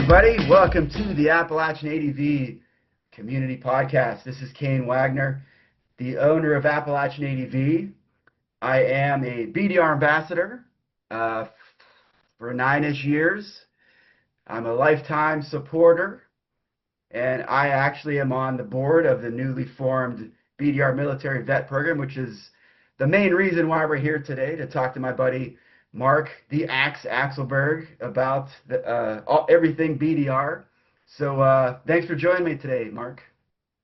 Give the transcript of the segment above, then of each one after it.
everybody. Welcome to the Appalachian ADV Community Podcast. This is Kane Wagner, the owner of Appalachian ADV. I am a BDR ambassador for 9-ish years. I'm a lifetime supporter, and I actually am on the board of the newly formed BDR Military Vet Program, which is the main reason why we're here today, to talk to my buddy Marc the Axelberg about everything BDR. So thanks for joining me today, Marc.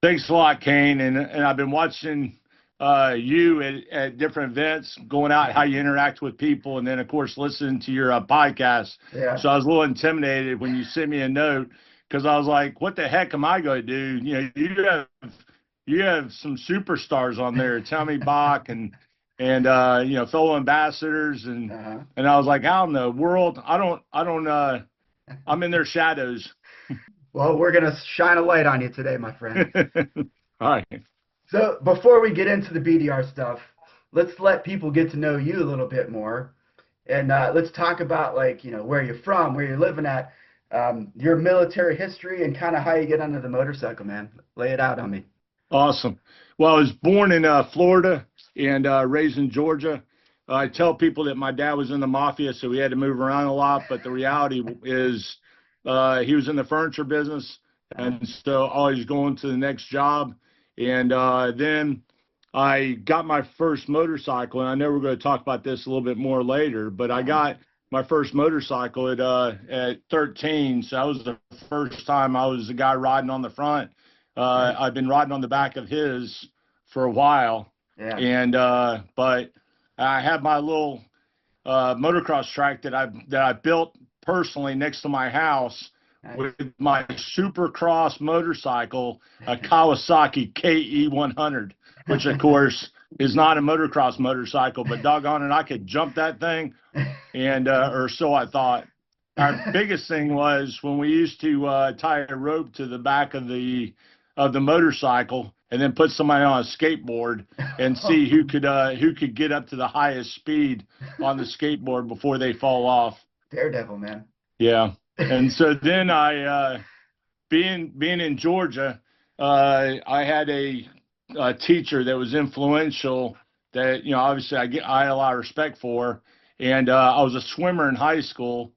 Thanks a lot, Kane. And I've been watching you at different events, going out, how you interact with people, and then, of course, listening to your podcast. Yeah. So I was a little intimidated when you sent me a note, because I was like, what the heck am I going to do? You know, you have some superstars on there, Tommy Bach and fellow ambassadors, and I was like, out in the world, I'm in their shadows. Well, we're going to shine a light on you today, my friend. All right. So before we get into the BDR stuff, let's let people get to know you a little bit more. And let's talk about, where you're from, where you're living at, your military history, and kind of how you get onto the motorcycle, man. Lay it out on me. Awesome. Well, I was born in Florida and raised in Georgia. I tell people that my dad was in the mafia, so we had to move around a lot. But the reality is he was in the furniture business, and so always going to the next job. And then I got my first motorcycle, and I know we're going to talk about this a little bit more later, but I got my first motorcycle at 13. So that was the first time I was the guy riding on the front. I've been riding on the back of his for a while. Yeah. And but I have my little motocross track that I built personally next to my house. Nice. With my Supercross motorcycle, a Kawasaki KE100, which of course is not a motocross motorcycle, but doggone it, I could jump that thing, and or so I thought. Our biggest thing was when we used to tie a rope to the back of the motorcycle and then put somebody on a skateboard and see who could get up to the highest speed on the skateboard before they fall off. Daredevil, man. Yeah. And so then being in Georgia, I had a teacher that was influential that, obviously I had a lot of respect for. And I was a swimmer in high school.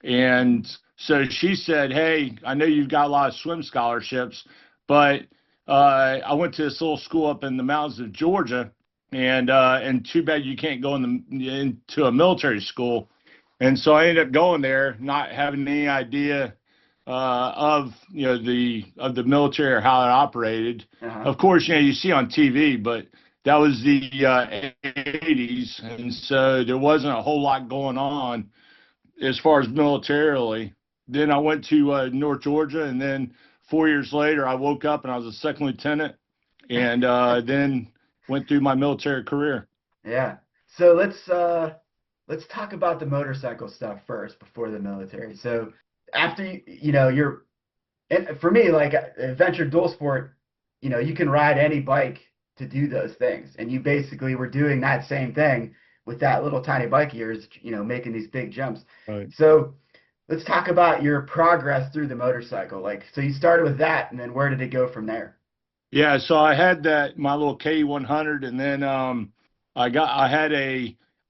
And so she said, hey, I know you've got a lot of swim scholarships, but I went to this little school up in the mountains of Georgia, and too bad you can't go into a military school. And so I ended up going there, not having any idea of the military or how it operated. Of course, you see on TV, but that was the 80s, and so there wasn't a whole lot going on as far as militarily. Then I went to North Georgia, and then 4 years later, I woke up and I was a second lieutenant, and then went through my military career. Yeah. So let's talk about the motorcycle stuff first before the military. So after for me, like adventure dual sport, you can ride any bike to do those things, and you basically were doing that same thing with that little tiny bike of yours, making these big jumps. Right. So let's talk about your progress through the motorcycle. So you started with that, and then where did it go from there? Yeah, so I had my little K100, and then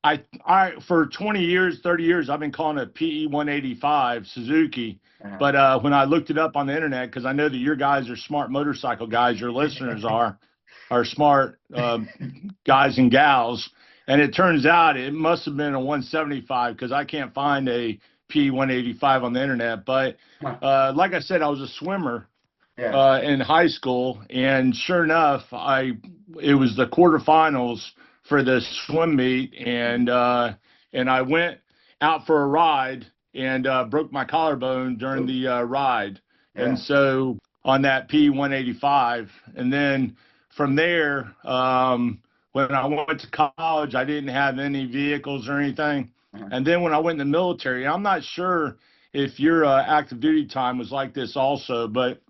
I for 20 years, 30 years, I've been calling it PE185 Suzuki. But when I looked it up on the internet, because I know that your guys are smart motorcycle guys, your listeners are smart guys and gals, and it turns out it must have been a 175, because I can't find a P185 on the internet. But like I said, I was a swimmer in high school, and sure enough, it was the quarterfinals for the swim meet, and I went out for a ride and broke my collarbone during the ride. Yeah. And so on that P185, and then from there, when I went to college, I didn't have any vehicles or anything. And then when I went in the military, I'm not sure if your active duty time was like this also, but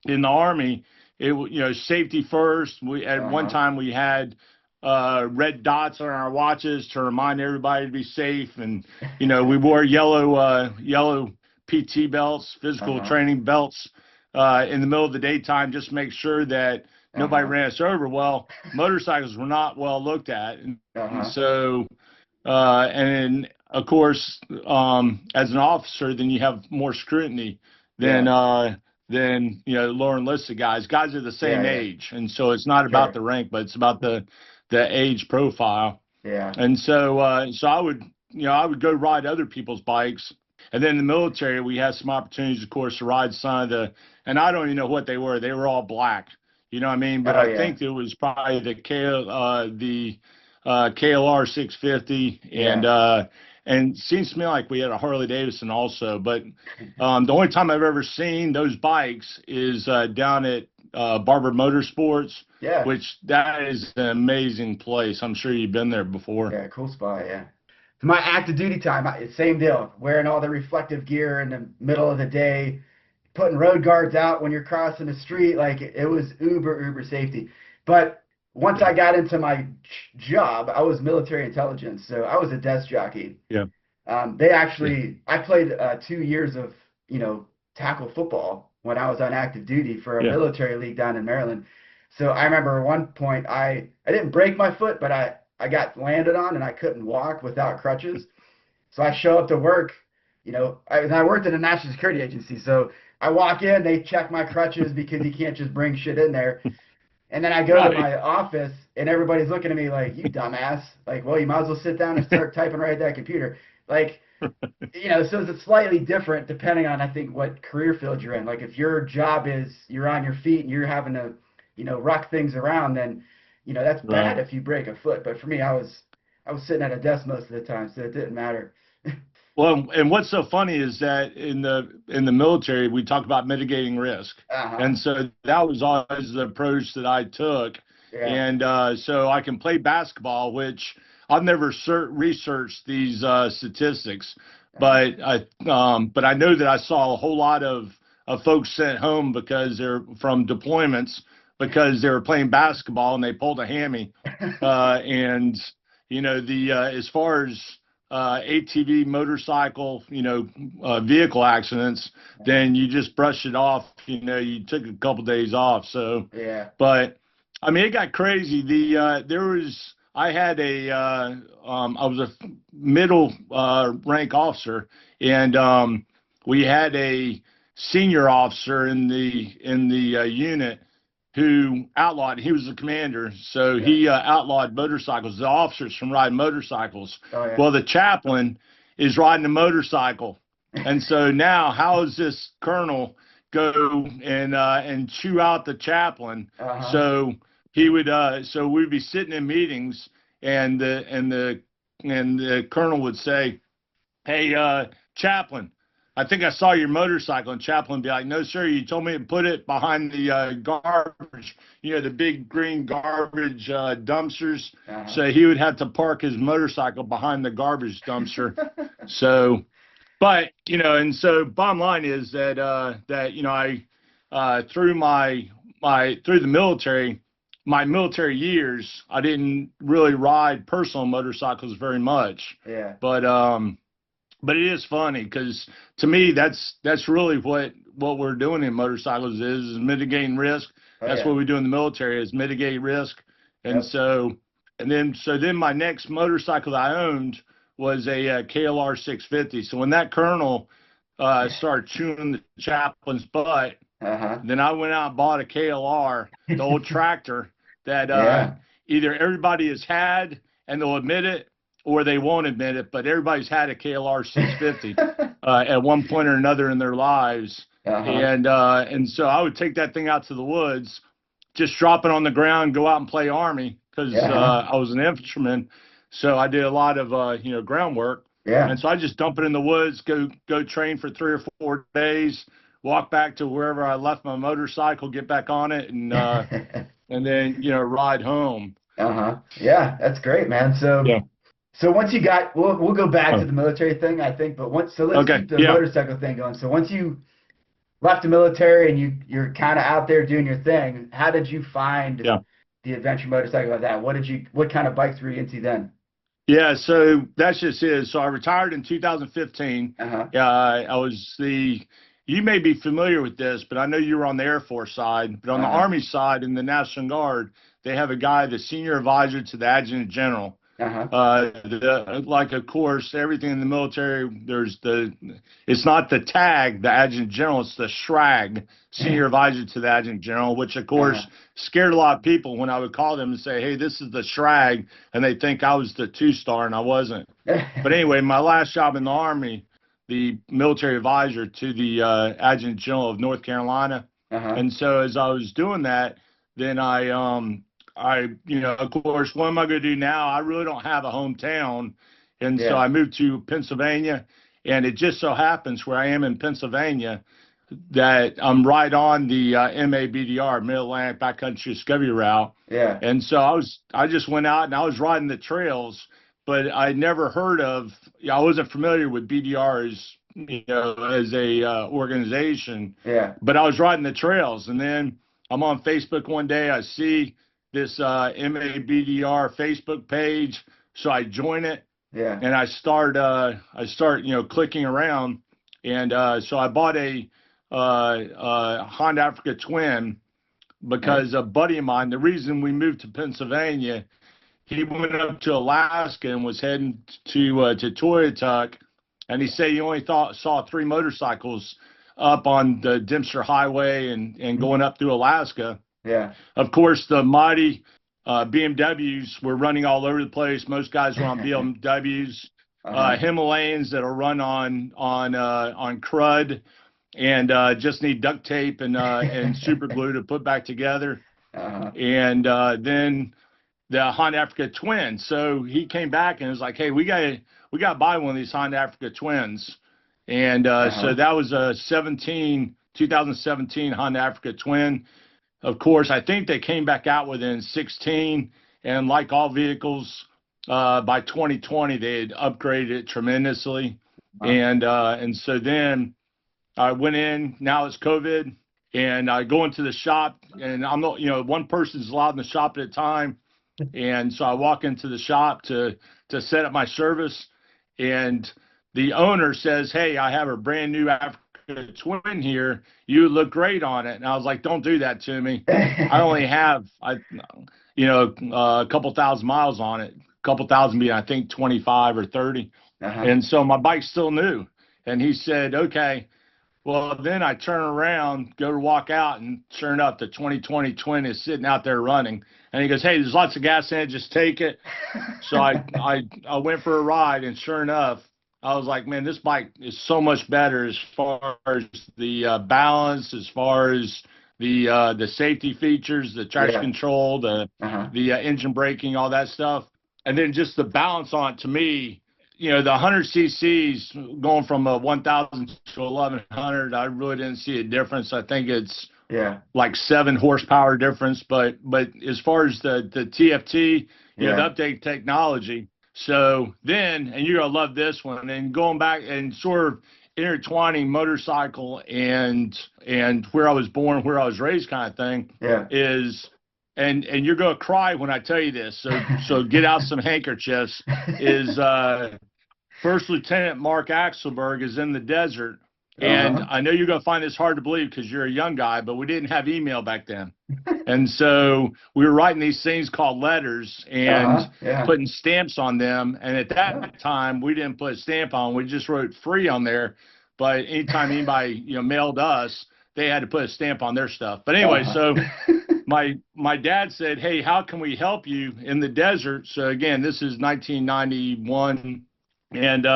in the Army, safety first. At one time we had red dots on our watches to remind everybody to be safe, and we wore yellow PT belts, physical training belts, in the middle of the daytime, just make sure that nobody ran us over. Well, motorcycles were not well looked at. And so, and then, of course, as an officer, then you have more scrutiny than, lower enlisted guys. Guys are the same age. And so it's not about the rank, but it's about the age profile. Yeah. And so, so I would go ride other people's bikes. And then in the military, we had some opportunities, of course, to ride some of the, and I don't even know what they were. They were all black. You know what I mean? But I think it was probably the KLR 650, and it seems to me like we had a Harley Davidson also. But the only time I've ever seen those bikes is down at Barber Motorsports, which that is an amazing place. I'm sure you've been there before. Yeah, cool spot. Yeah. My active duty time, same deal. Wearing all the reflective gear in the middle of the day, putting road guards out when you're crossing the street, like it was uber safety. But once I got into my job, I was military intelligence, so I was a desk jockey. Yeah. I played 2 years of tackle football when I was on active duty for a military league down in Maryland. So I remember at one point I didn't break my foot, but I got landed on and I couldn't walk without crutches. So I show up to work, I worked at a national security agency. So I walk in, they check my crutches because you can't just bring shit in there. And then I go to my office and everybody's looking at me like, you dumbass. Like, well, you might as well sit down and start typing right at that computer. Like, so it's slightly different depending on, I think, what career field you're in. Like if your job is you're on your feet and you're having to, ruck things around, then that's bad if you break a foot. But for me, I was sitting at a desk most of the time, so it didn't matter. Well, and what's so funny is that in the military, we talk about mitigating risk. And so that was always the approach that I took. And so I can play basketball, which I've never researched these statistics, but I know that I saw a whole lot of folks sent home because they're from deployments because they were playing basketball and they pulled a hammy. And as far as ATV, motorcycle, vehicle accidents, then you just brush it off. You took a couple days off. So but I mean, it got crazy. I was a middle rank officer, and we had a senior officer in the unit who outlawed. He was the commander, so he outlawed motorcycles. The officers from riding motorcycles. Well, the chaplain is riding a motorcycle, and so now how does this colonel go and chew out the chaplain? So he would. So we'd be sitting in meetings, and the colonel would say, "Hey, chaplain, I think I saw your motorcycle," and chaplain would be like, "No, sir, you told me to put it behind the garbage, the big green garbage dumpsters." So he would have to park his motorcycle behind the garbage dumpster. So, but, and so bottom line is that, I, through the military, my military years, I didn't really ride personal motorcycles very much. But it is funny because to me, that's really what we're doing in motorcycles is mitigating risk. That's what we do in the military is mitigate risk. And so then my next motorcycle that I owned was a KLR 650. So when that colonel started chewing the chaplain's butt, then I went out and bought a KLR, the old tractor that either everybody has had and they'll admit it, or they won't admit it, but everybody's had a KLR 650 at one point or another in their lives. And so I would take that thing out to the woods, just drop it on the ground, go out and play Army because I was an infantryman. So I did a lot of, groundwork. And so I just dump it in the woods, go train for 3 or 4 days, walk back to wherever I left my motorcycle, get back on it, and and then, ride home. Yeah, that's great, man. So. So once you got, we'll go back to the military thing, I think, but let's keep the motorcycle thing going. So once you left the military and you're kind of out there doing your thing, how did you find the adventure motorcycle like that? What kind of bikes were you into then? Yeah, so that's just it. So I retired in 2015. I was you may be familiar with this, but I know you were on the Air Force side, but on the Army side in the National Guard, they have a guy, the senior advisor to the Adjutant General. Like, of course, everything in the military, it's not the tag, the Adjutant General, it's the SHRAG, Senior Advisor to the Adjutant General, which, of course, scared a lot of people when I would call them and say, hey, this is the SHRAG, and they think I was the 2-star, and I wasn't. But anyway, my last job in the Army, the military advisor to the Adjutant General of North Carolina. And so as I was doing that, then of course, what am I going to do now? I really don't have a hometown. And so I moved to Pennsylvania, and it just so happens where I am in Pennsylvania that I'm right on the MABDR, Mid-Atlantic Backcountry Discovery Route. And so I just went out and I was riding the trails, but I never heard of, I wasn't familiar with BDR as a organization. But I was riding the trails, and then I'm on Facebook one day. I see this MABDR Facebook page, so I join it. And I start clicking around, and so I bought a Honda Africa Twin because a buddy of mine. The reason we moved to Pennsylvania, he went up to Alaska and was heading to Toyatuck, and he said he only saw 3 motorcycles up on the Dempster Highway and going up through Alaska. Of course, the mighty BMWs were running all over the place. Most guys were on BMWs, Himalayans that'll run on crud and just need duct tape and super glue to put back together. And then the Honda Africa Twin. So he came back and was like, hey, we got to buy one of these Honda Africa Twins. And so that was a 2017 Honda Africa Twin. Of course, I think they came back out within 16, and like all vehicles, by 2020 they had upgraded it tremendously. And so then I went in. Now it's COVID, and I go into the shop, and I'm not, one person's allowed in the shop at a time, and so I walk into the shop to set up my service, and the owner says, "Hey, I have a brand new Africa Twin here. You look great on it." And I was like, "Don't do that to me. I only have a couple thousand miles on it. A couple thousand being, I think, 25 or 30. And so my bike's still new." And he said, "Okay." Well, then I turn around, go to walk out, and sure enough, the 2020 Twin is sitting out there running. And he goes, "Hey, there's lots of gas in it. Just take it." So I went for a ride, and sure enough, I was like, man, this bike is so much better as far as the balance, as far as the safety features, the traction control, the engine braking, all that stuff. And then just the balance on it, to me, the 100 cc's going from a 1,000 to 1,100, I really didn't see a difference. I think it's like 7 horsepower difference. But as far as the TFT, the update technology. So then, and you're going to love this one, and going back and sort of intertwining motorcycle and where I was born, where I was raised kind of thing is, and you're going to cry when I tell you this, so get out some handkerchiefs, is First Lieutenant Marc Axelberg is in the desert. And I know you're going to find this hard to believe because you're a young guy, but we didn't have email back then. And so we were writing these things called letters and putting stamps on them. And at that time, we didn't put a stamp on. We just wrote free on there. But anytime anybody mailed us, they had to put a stamp on their stuff. But anyway, so my dad said, "Hey, how can we help you in the desert?" So again, this is 1991. And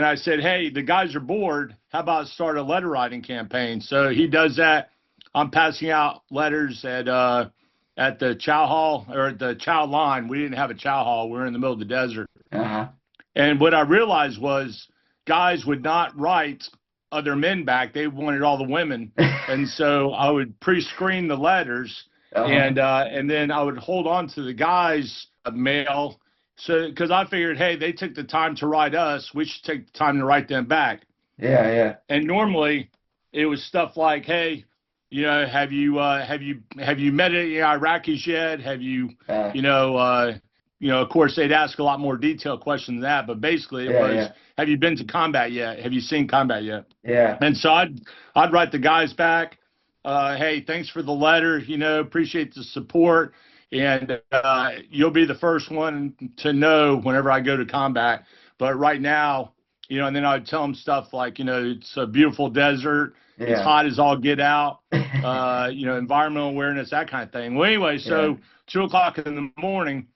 I said, "Hey, the guys are bored. How about start a letter writing campaign?" So he does that. I'm passing out letters at the chow hall, or at the chow line. We didn't have a chow hall. We were in the middle of the desert. And what I realized was guys would not write other men back. They wanted all the women. And so I would pre-screen the letters, and then I would hold on to the guys' mail. So, because I figured, hey, they took the time to write us, we should take the time to write them back. And normally, it was stuff like, "Hey, have you met any Iraqis yet? Have you, of course, they'd ask a lot more detailed questions than that, but basically it was, have you been to combat yet? Have you seen combat yet? Yeah. And so I'd write the guys back, hey, thanks for the letter, appreciate the support, and you'll be the first one to know whenever I go to combat. But right now, and then I'd tell them stuff like, it's a beautiful desert, it's hot as all get out, environmental awareness, that kind of thing. Well, anyway, so 2 o'clock in the morning,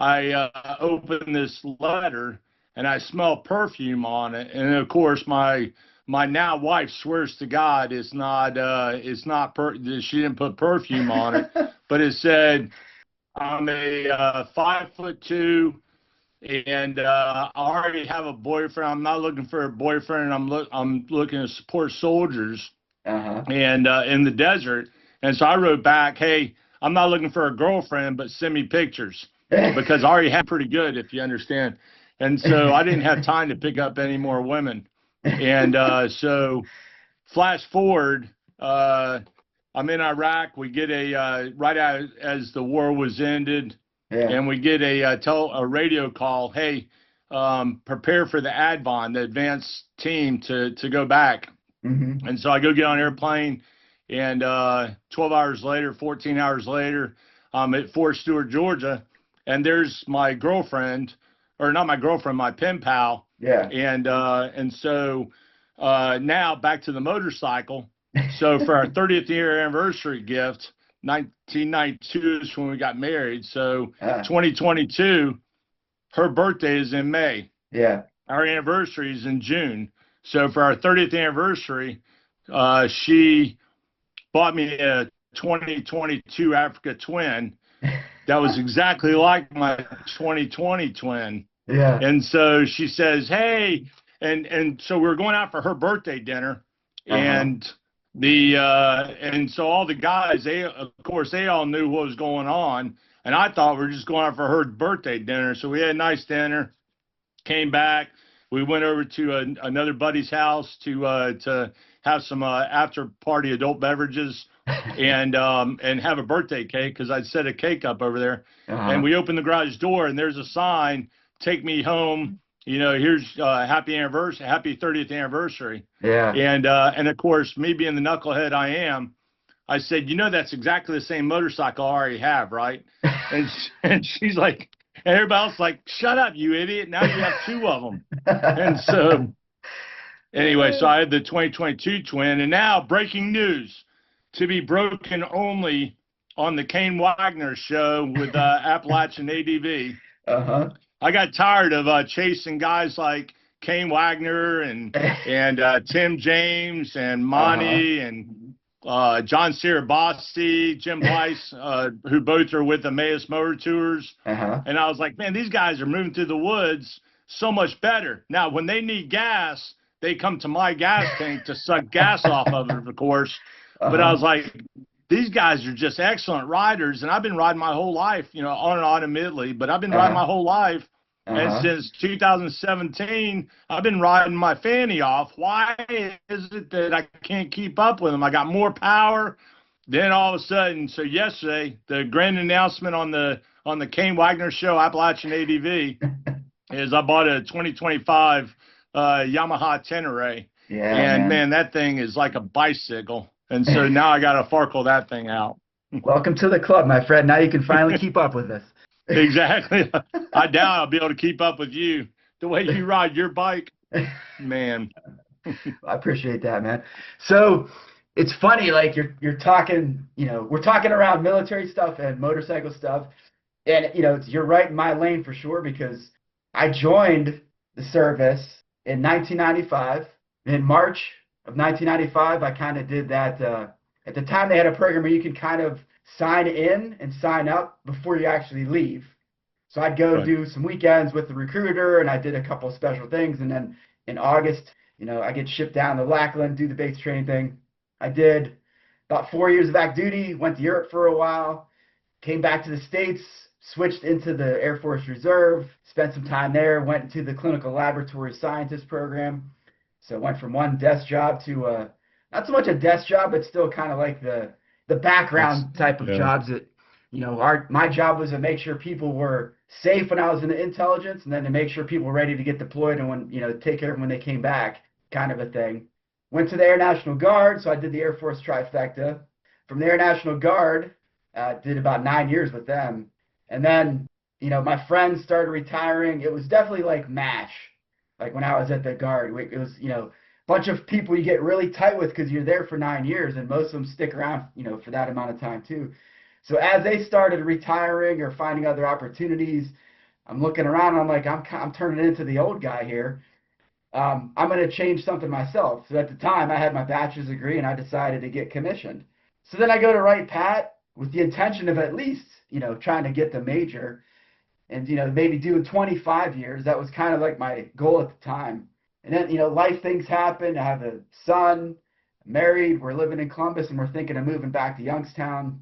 I open this letter and I smell perfume on it, and of course my now wife swears to God she didn't put perfume on it, but it said I'm a 5'2", and I already have a boyfriend. I'm not looking for a boyfriend. I'm looking to support soldiers and in the desert. And so I wrote back, hey, I'm not looking for a girlfriend, but send me pictures. Because I already had pretty good, if you understand. And so I didn't have time to pick up any more women. And so flash forward, I'm in Iraq. We get right as the war was ended, and we get a radio call, hey, prepare for the ADVON, the advanced team, to go back. And so I go get on an airplane, and 12 hours later, 14 hours later, I'm at Fort Stewart, Georgia. And there's my girlfriend, or not my girlfriend, my pen pal. Yeah. And so now back to the motorcycle. So for our 30th year anniversary gift, 1992 is when we got married. So 2022, her birthday is in May. Yeah. Our anniversary is in June. So for our 30th anniversary, she bought me a 2022 Africa Twin. That was exactly like my 2020 twin. Yeah. And so she says, hey, and so we were going out for her birthday dinner, and so all the guys, of course, they all knew what was going on, and I thought we were just going out for her birthday dinner. So we had a nice dinner, came back, we went over to another buddy's house to have some after party adult beverages. And have a birthday cake, because I'd set a cake up over there. And we opened the garage door, and there's a sign, take me home, here's happy 30th anniversary. Yeah. And of course, me being the knucklehead I am, I said, that's exactly the same motorcycle I already have, right? and she's like, and everybody else like, shut up, you idiot, now you have 2 of them. And so anyway, so I had the 2022 twin, and now breaking news, to be broken only on the Kane Wagner show with Appalachian ADV. I got tired of chasing guys like Kane Wagner and Tim James and Monty and John Sirabasti, Jim Blyce, who both are with the Emmaus Motor Tours. And I was like, man, these guys are moving through the woods so much better. Now, when they need gas, they come to my gas tank to suck gas off of it, of course. But I was like, these guys are just excellent riders, and I've been riding my whole life, on and on admittedly, but I've been riding my whole life. And since 2017, I've been riding my fanny off. Why is it that I can't keep up with them? I got more power. Then all of a sudden, so yesterday, the grand announcement on the Kane Wagner show, Appalachian ADV, is I bought a 2025 Yamaha Tenere. Yeah, and man, that thing is like a bicycle. And so now I got to farkle that thing out. Welcome to the club, my friend. Now you can finally keep up with us. Exactly. I doubt I'll be able to keep up with you. The way you ride your bike, man. I appreciate that, man. So it's funny, like you're talking, we're talking around military stuff and motorcycle stuff. And, you're right in my lane for sure, because I joined the service in 1995. In March of 1995, I kind of did that. At the time, they had a program where you can kind of sign in and sign up before you actually leave. So I'd go do some weekends with the recruiter, and I did a couple of special things. And then in August, I get shipped down to Lackland, do the base training thing. I did about 4 years of active duty, went to Europe for a while, came back to the States, switched into the Air Force Reserve, spent some time there, went into the clinical laboratory scientist program. So I went from one desk job to not so much a desk job, but still kind of like the background type of jobs that, my job was to make sure people were safe when I was in the intelligence, and then to make sure people were ready to get deployed and when, take care of them when they came back, kind of a thing. Went to the Air National Guard, so I did the Air Force trifecta. From the Air National Guard, did about 9 years with them. And then, my friends started retiring. It was definitely like MASH, like when I was at the Guard. It was, a bunch of people you get really tight with because you're there for 9 years, and most of them stick around, for that amount of time too. So as they started retiring or finding other opportunities, I'm looking around and I'm like, I'm turning into the old guy here. I'm going to change something myself. So at the time, I had my bachelor's degree and I decided to get commissioned. So then I go to Wright Pat with the intention of at least, trying to get the major and, maybe doing 25 years. That was kind of like my goal at the time. And then, life things happen. I have a son, married, we're living in Columbus, and we're thinking of moving back to Youngstown.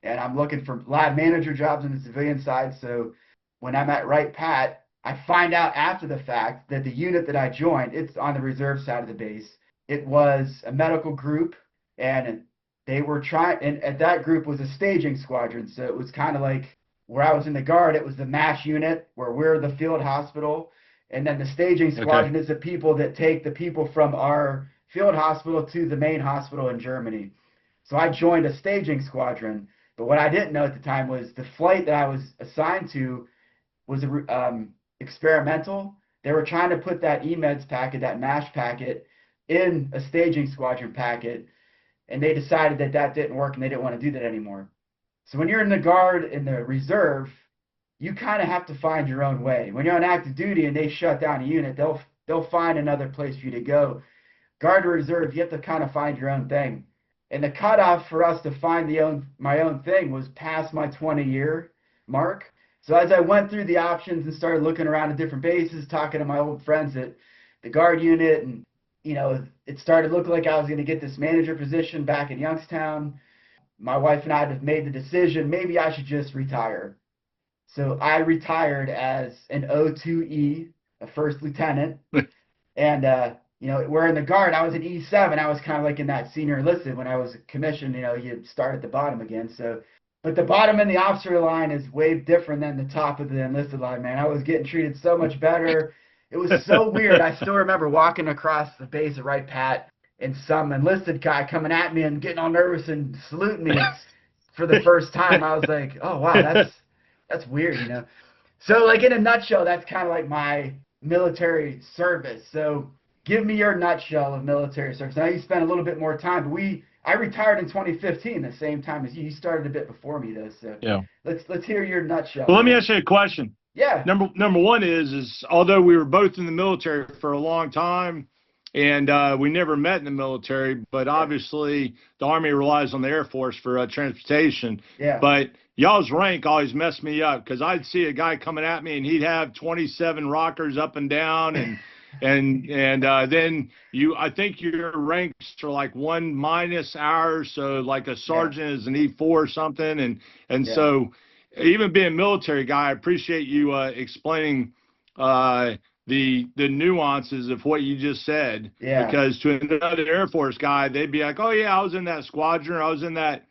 And I'm looking for lab manager jobs on the civilian side. So when I'm at Wright Pat, I find out after the fact that the unit that I joined, it's on the reserve side of the base. It was a medical group, and they were trying, and at that group was a staging squadron. So it was kind of like where I was in the Guard, it was the MASH unit where we're the field hospital. And then the staging squadron is the people that take the people from our field hospital to the main hospital in Germany. So I joined a staging squadron. But what I didn't know at the time was the flight that I was assigned to was experimental. They were trying to put that EMEDS packet, that MASH packet, in a staging squadron packet, and they decided that that didn't work and they didn't want to do that anymore. So when you're in the Guard, in the reserve, you kind of have to find your own way. When you're on active duty and they shut down a unit, they'll find another place for you to go. Guard or reserve, you have to kind of find your own thing. And the cutoff for us to find my own thing was past my 20-year mark. So as I went through the options and started looking around at different bases, talking to my old friends at the Guard unit, and it started looking like I was going to get this manager position back in Youngstown. My wife and I had made the decision, maybe I should just retire. So I retired as an O2E, a first lieutenant, and we're in the Guard. I was an E7. I was kind of like in that senior enlisted. When I was commissioned, you start at the bottom again. So, but the bottom in the officer line is way different than the top of the enlisted line, man. I was getting treated so much better. It was so weird. I still remember walking across the base at Wright Pat and some enlisted guy coming at me and getting all nervous and saluting me for the first time. I was like, oh, wow, that's weird, So, like, in a nutshell, that's kind of like my military service. So give me your nutshell of military service. Now you spent a little bit more time, but I retired in 2015, the same time as you. You started a bit before me, though. So yeah, let's hear your nutshell. Well, let me ask you a question. Yeah. Number one is although we were both in the military for a long time, and we never met in the military, but obviously the Army relies on the Air Force for transportation. Yeah. But y'all's rank always messed me up because I'd see a guy coming at me and he'd have 27 rockers up and down and. And then I think your ranks are like 1- ours, so like a sergeant is an E4 or something, and so even being a military guy, I appreciate you explaining the nuances of what you just said. Yeah. Because to another Air Force guy, they'd be like, oh yeah, I was in that squadron, or I was in that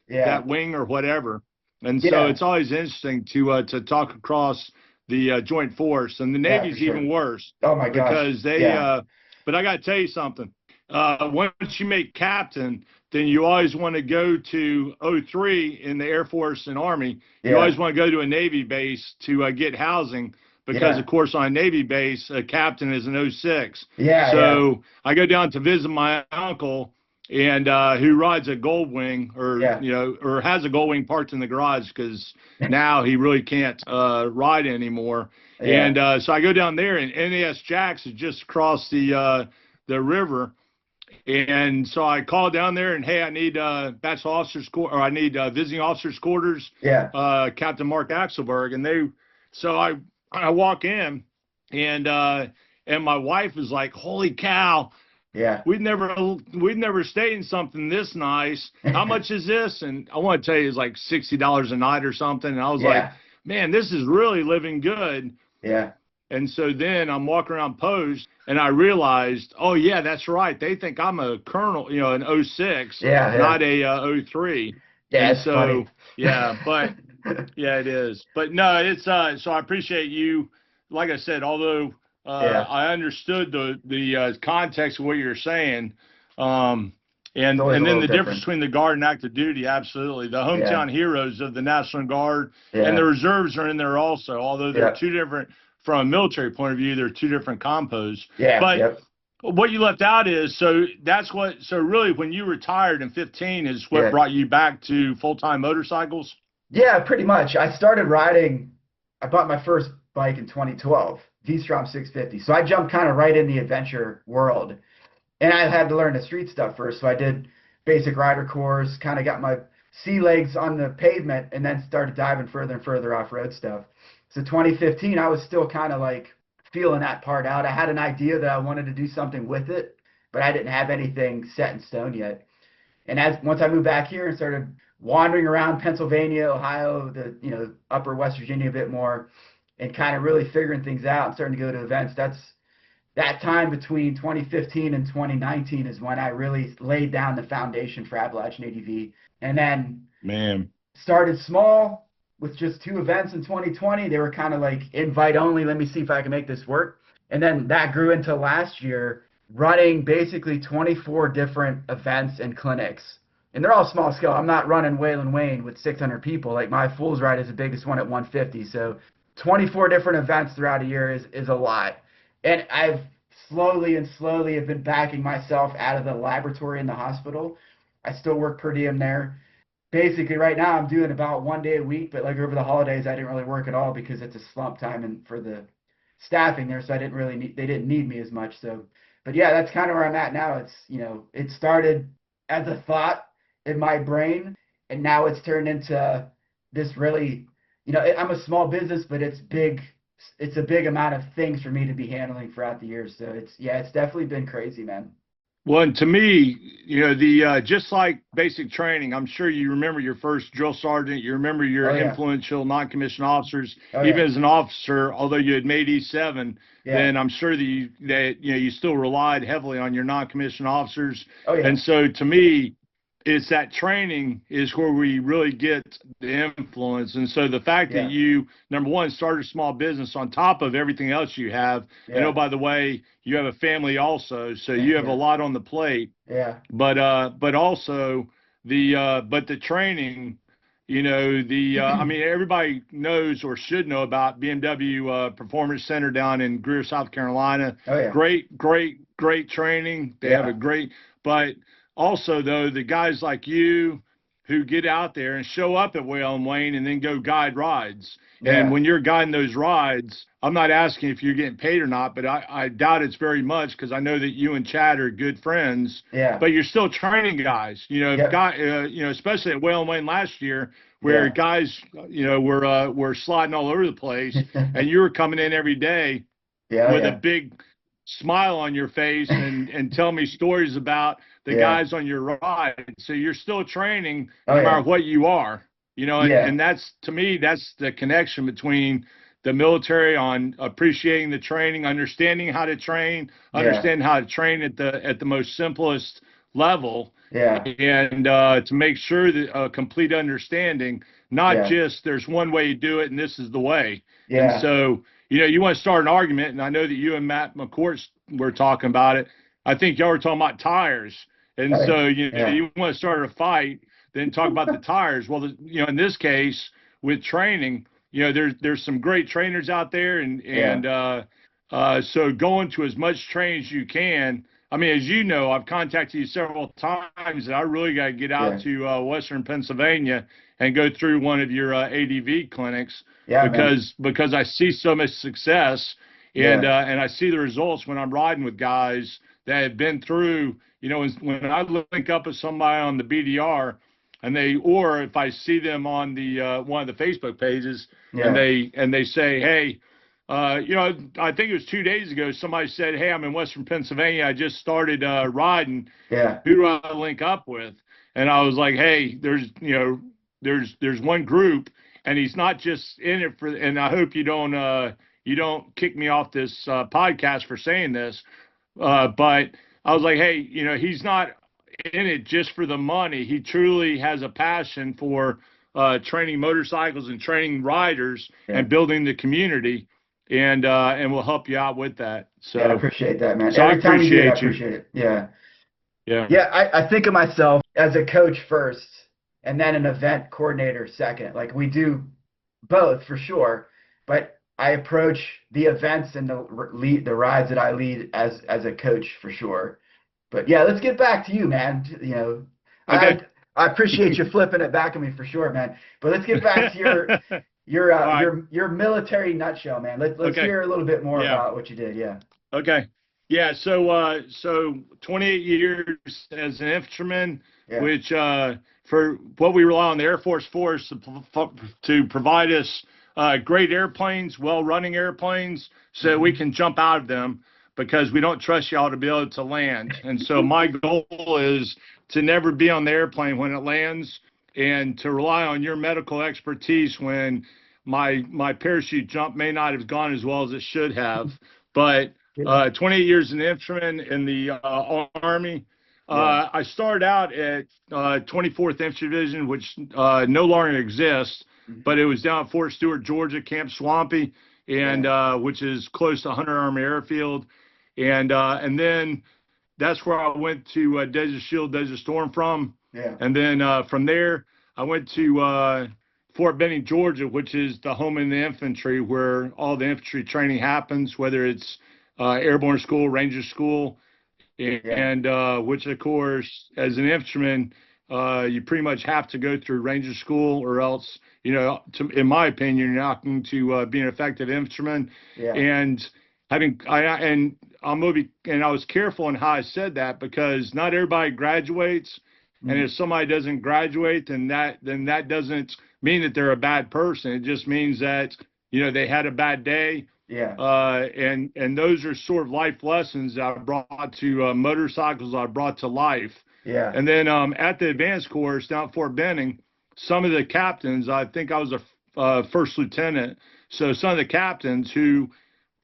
wing or whatever, and so it's always interesting to talk across the joint force, and the Navy's even worse. Oh my gosh. Because they, but I got to tell you something. Once you make captain, then you always want to go to O3 in the Air Force and Army. You always want to go to a Navy base to get housing because, of course, on a Navy base, a captain is an O6. So I go down to visit my uncle, and who rides a Gold Wing, or or has a Gold Wing parked in the garage because now he really can't ride anymore. And so I go down there, and NAS Jax is just across the river, and so I call down there and, hey, I need bachelor officers or I need visiting officers quarters. Captain Marc Axelberg, and so I walk in, and my wife is like, holy cow. We'd never stayed in something this nice. How much is this? And I want to tell you, it's like $60 a night or something. And I was like, man, this is really living good. And so then I'm walking around post, and I realized, oh yeah, that's right. They think I'm a colonel, an 06, not a 03. Yeah, and it's so funny. but Yeah, it is. But no, it's so I appreciate you. Like I said, although Yeah, I understood the context of what you're saying, it's always a and then little the difference different. between the Guard and active duty, absolutely. The Yeah, hometown heroes of the National Guard and the yeah, reserves are in there also, although they're yeah, two different from a military point of view, they're two different compos. yeah, But yep, what you left out is so really when you retired in 15 is what yeah. brought you back to full-time motorcycles? Yeah, pretty much. I started riding, I bought my first bike in 2012, V-Strom 650. So I jumped kind of right in the adventure world. And I had to learn the street stuff first. So I did basic rider course, kind of got my sea legs on the pavement, and then started diving further and further off-road stuff. So 2015, I was still kind of like feeling that part out. I had an idea that I wanted to do something with it, but I didn't have anything set in stone yet. And as once I moved back here and started wandering around Pennsylvania, Ohio, the upper West Virginia a bit more, and kind of really figuring things out and starting to go to events, that time between 2015 and 2019 is when I really laid down the foundation for Appalachian ADV. And then Man. started small with just 2 events in 2020. They were kind of like invite only. Let me see if I can make this work. And then that grew into last year, running basically 24 different events and clinics. And they're all small scale. I'm not running Wayland Wayne with 600 people. Like my Fools Ride is the biggest one at 150. So 24 different events throughout a year is a lot. And I've slowly have been backing myself out of the laboratory in the hospital. I still work per diem there. Basically right now I'm doing about 1 day a week, but like over the holidays I didn't really work at all because it's a slump time and for the staffing there, so they didn't need me as much. So, but yeah, that's kind of where I'm at now. It's it started as a thought in my brain, and now it's turned into this really, I'm a small business, but it's big. It's a big amount of things for me to be handling throughout the years. So it's definitely been crazy, man. Well, and to me, the just like basic training, I'm sure you remember your first drill sergeant, you remember your Oh yeah, influential non-commissioned officers, oh even yeah, as an officer, although you had made E7, yeah, then I'm sure that you still relied heavily on your non-commissioned officers. oh yeah, And so to me, it's that training is where we really get the influence. And so the fact that yeah, you, number one, started a small business on top of everything else you have, and oh, yeah, by the way, you have a family also, so you have a yeah, lot on the plate. yeah, But also the training, I mean, everybody knows or should know about BMW Performance Center down in Greer, South Carolina. oh yeah, Great training. They have a yeah, great, but also though the guys like you who get out there and show up at Whale Wayne and then go guide rides. And yeah, when you're guiding those rides, I'm not asking if you're getting paid or not, but I doubt it's very much because I know that you and Chad are good friends. yeah, But you're still training guys, yep, especially at Whale Wayne last year, where yeah, guys, were sliding all over the place, and you were coming in every day yeah, oh with a yeah, big smile on your face and tell me stories about the yeah, guys on your ride. So you're still training oh no matter yeah, what you are, yeah, and that's, to me, that's the connection between the military on appreciating the training, understanding how to train, yeah, understanding how to train at the most simplest level, yeah, and to make sure that a complete understanding, not yeah, just there's one way to do it and this is the way. And yeah, so, you want to start an argument, and I know that you and Matt McCourt were talking about it. I think y'all were talking about tires. And oh yeah, so, yeah, you want to start a fight, then talk about the tires. Well, in this case, with training, there's some great trainers out there, yeah, so going to as much training as you can. I mean, as you know, I've contacted you several times, and I really got to get out yeah, to Western Pennsylvania and go through one of your ADV clinics yeah, man, because I see so much success, yeah, and I see the results when I'm riding with guys that have been through. When I link up with somebody on the BDR, or if I see them on the one of the Facebook pages, and yeah, they say, hey. I think it was 2 days ago, somebody said, hey, I'm in Western Pennsylvania. I just started riding. yeah, Who do I link up with? And I was like, hey, there's one group, and he's not just in it for, and I hope you don't kick me off this podcast for saying this, but I was like, hey, he's not in it just for the money. He truly has a passion for training motorcycles and training riders Yeah. and building the community, and we'll help you out with that. So Yeah, I appreciate that, man. So Every time you do it, I appreciate you. appreciate it. Yeah. Yeah. Yeah, I think of myself as a coach first and then an event coordinator second. Like we do both for sure, but I approach the events and the rides that I lead as a coach for sure. But yeah, let's get back to you, man. You know, Okay. I appreciate you flipping it back at me for sure, man. But let's get back to your military nutshell, man. Let's Okay. hear a little bit more Yeah. about what you did. Yeah. Okay. Yeah. So 28 years as an infantryman, Yeah. which for what we rely on the Air Force to provide us great airplanes, well-running airplanes, so we can jump out of them, because we don't trust y'all to be able to land. And so my goal is to never be on the airplane when it lands, and to rely on your medical expertise when my parachute jump may not have gone as well as it should have. But 28 years in infantryman in the Army. I started out at 24th Infantry Division, which no longer exists, but it was down at Fort Stewart, Georgia, Camp Swampy, and which is close to Hunter Army Airfield. And then that's where I went to Desert Shield, Desert Storm from. Yeah. And then from there, I went to Fort Benning, Georgia, which is the home in the infantry, where all the infantry training happens, whether it's airborne school, ranger school, and which, of course, as an infantryman, you pretty much have to go through ranger school, or else, you know, in my opinion, you're not going to be an effective infantryman. Yeah. And I was careful in how I said that, because not everybody graduates. And if somebody doesn't graduate, then that doesn't mean that they're a bad person. It just means that, you know, they had a bad day. Yeah. And those are sort of life lessons that I brought to motorcycles, I brought to life. Yeah. And then at the advanced course down at Fort Benning, some of the captains, I think I was a first lieutenant. So some of the captains who,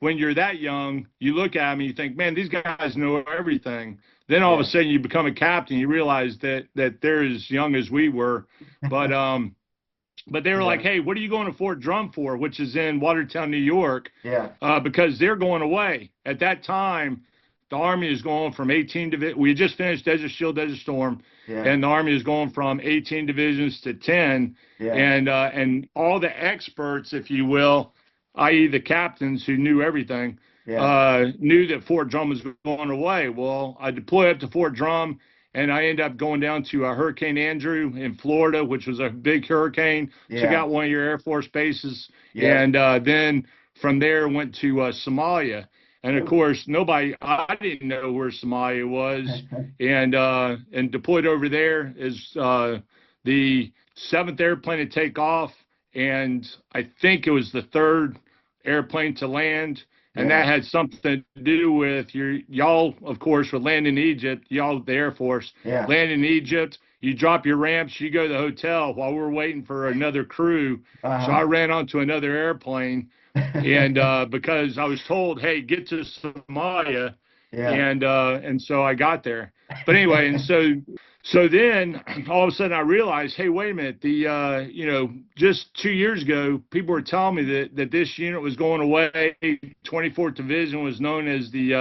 when you're that young, you look at them and you think, man, these guys know everything. Then all of a sudden you become a captain, you realize that they're as young as we were. But they were like, hey, what are you going to Fort Drum for, which is in Watertown, New York? Yeah. Because they're going away. At that time, the Army is going from 18 divisions. We just finished Desert Shield, Desert Storm, and the Army is going from 18 divisions to 10. Yeah. And all the experts, if you will, i.e. the captains who knew everything, knew that Fort Drum was going away. Well, I deployed up to Fort Drum, and I ended up going down to Hurricane Andrew in Florida, which was a big hurricane. Took out one of your Air Force bases. And then from there went to Somalia. And, of course, I didn't know where Somalia was. And deployed over there is the 7th airplane to take off. And I think it was the 3rd airplane to land. And that had something to do with y'all, of course, would land in Egypt, y'all, the Air Force, land in Egypt, you drop your ramps, you go to the hotel while we're waiting for another crew. So I ran onto another airplane, and because I was told, hey, get to Somalia, and so I got there. But anyway, and so then all of a sudden I realized, hey, wait a minute, you know, just 2 years ago, people were telling me that this unit was going away. 24th Division was known as the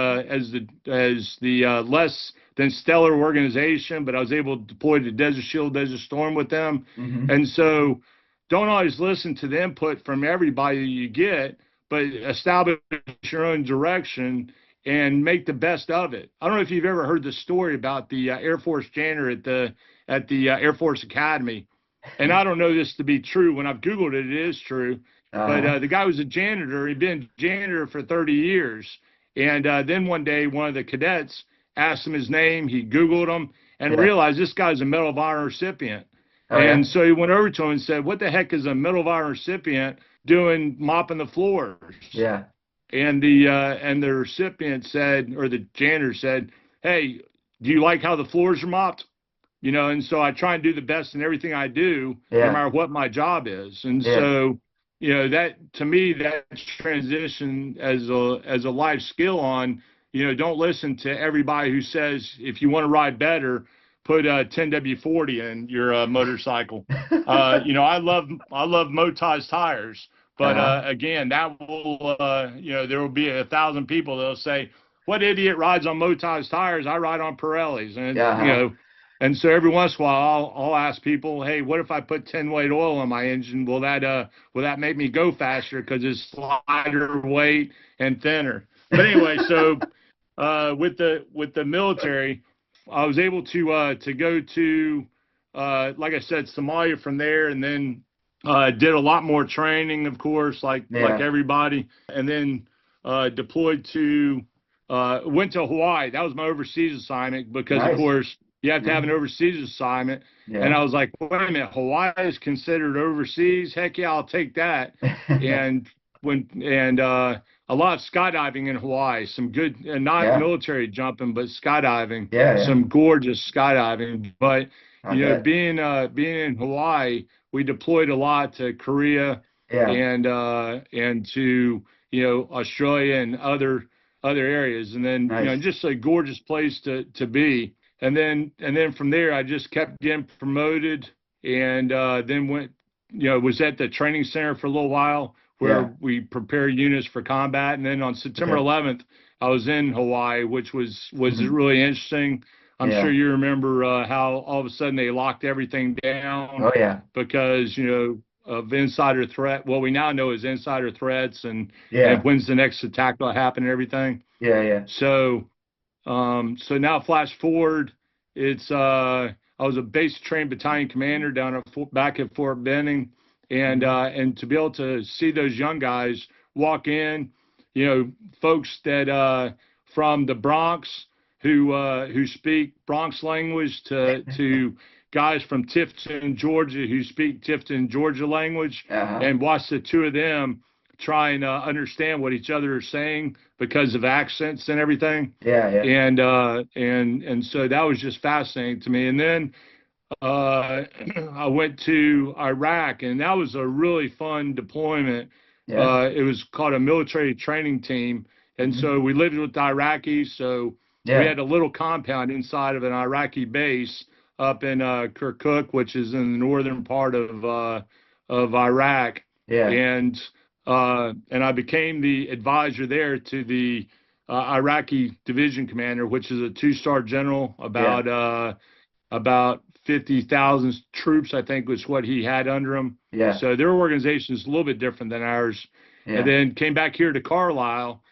less than stellar organization, but I was able to deploy to Desert Shield, Desert Storm with them. And so don't always listen to the input from everybody you get, but establish your own direction and make the best of it. I don't know if you've ever heard the story about the Air Force janitor at the Air Force Academy. And I don't know this to be true. When I've Googled it, it is true. But the guy was a janitor. He'd been a janitor for 30 years. And then one day, one of the cadets asked him his name. He Googled him and realized this guy's a Medal of Honor recipient. And so he went over to him and said, what the heck is a Medal of Honor recipient doing mopping the floors? Yeah. And the recipient said, or the janitor said, hey, do you like how the floors are mopped? You know, and so I try and do the best in everything I do, no matter what my job is. And so, you know, that, to me, that transition as a life skill on, you know, don't listen to everybody who says, if you want to ride better, put 10W40 in your motorcycle. I love Motors tires, but again, that will there will be 1,000 people that'll say, "What idiot rides on Motors tires? I ride on Pirellis." And and so every once in a while, I'll ask people, "Hey, what if I put 10 weight oil on my engine? Will that make me go faster because it's lighter weight and thinner?" But anyway, so with the military, I was able to go to like I said, Somalia from there, and then did a lot more training, of course, like everybody, and then deployed to went to Hawaii. That was my overseas assignment because of course you have to have an overseas assignment. And I was like, wait a minute, Hawaii is considered overseas? Heck yeah, I'll take that. And a lot of skydiving in Hawaii, some good, not military jumping, but skydiving, some gorgeous skydiving. But being in Hawaii, we deployed a lot to Korea and to Australia and other areas, and then just a gorgeous place to be. And then from there, I just kept getting promoted, and then went, was at the training center for a little while where we prepare units for combat. And then on September 11th, I was in Hawaii, which was really interesting. I'm sure you remember how all of a sudden they locked everything down. Oh yeah. Because of insider threat. What we now know is insider threats and when's the next attack will happen and everything. So now flash forward, it's I was a base trained battalion commander down back at Fort Benning, and to be able to see those young guys walk in, folks that from the Bronx who speak Bronx language to guys from Tifton, Georgia, who speak Tifton, Georgia language, and watch the two of them try and understand what each other are saying because of accents and everything. And so that was just fascinating to me. And then I went to Iraq, and that was a really fun deployment. It was called a military training team. And so we lived with the Iraqis. So we had a little compound inside of an Iraqi base up in Kirkuk, which is in the northern part of Iraq. And I became the advisor there to the Iraqi division commander, which is a 2-star general, about 50,000 troops, I think was what he had under him. So their organization is a little bit different than ours. And then came back here to Carlisle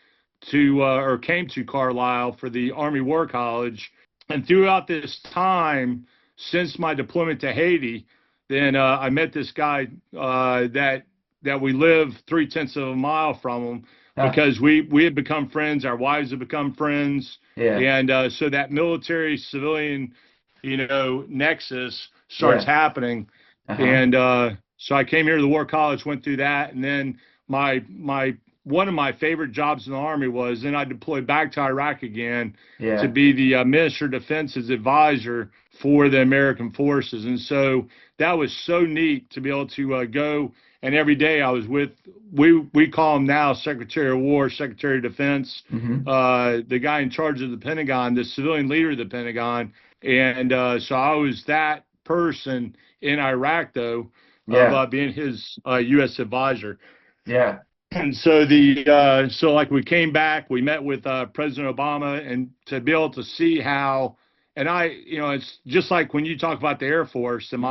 came to Carlisle for the Army War College. And throughout this time, since my deployment to Haiti, then I met this guy that we live 0.3 of a mile from him, because we had become friends. Our wives had become friends. And so that military civilian, nexus starts happening. And so I came here to the War College, went through that. And then one of my favorite jobs in the Army was then I deployed back to Iraq again to be the Minister of Defense's advisor for the American forces. And so that was so neat to be able to go. And every day I was with, we call him now Secretary of War, Secretary of Defense, the guy in charge of the Pentagon, the civilian leader of the Pentagon. And so I was that person in Iraq, though, of being his U.S. advisor. And so so like we came back, we met with President Obama, and to be able to see how, and it's just like when you talk about the Air Force, then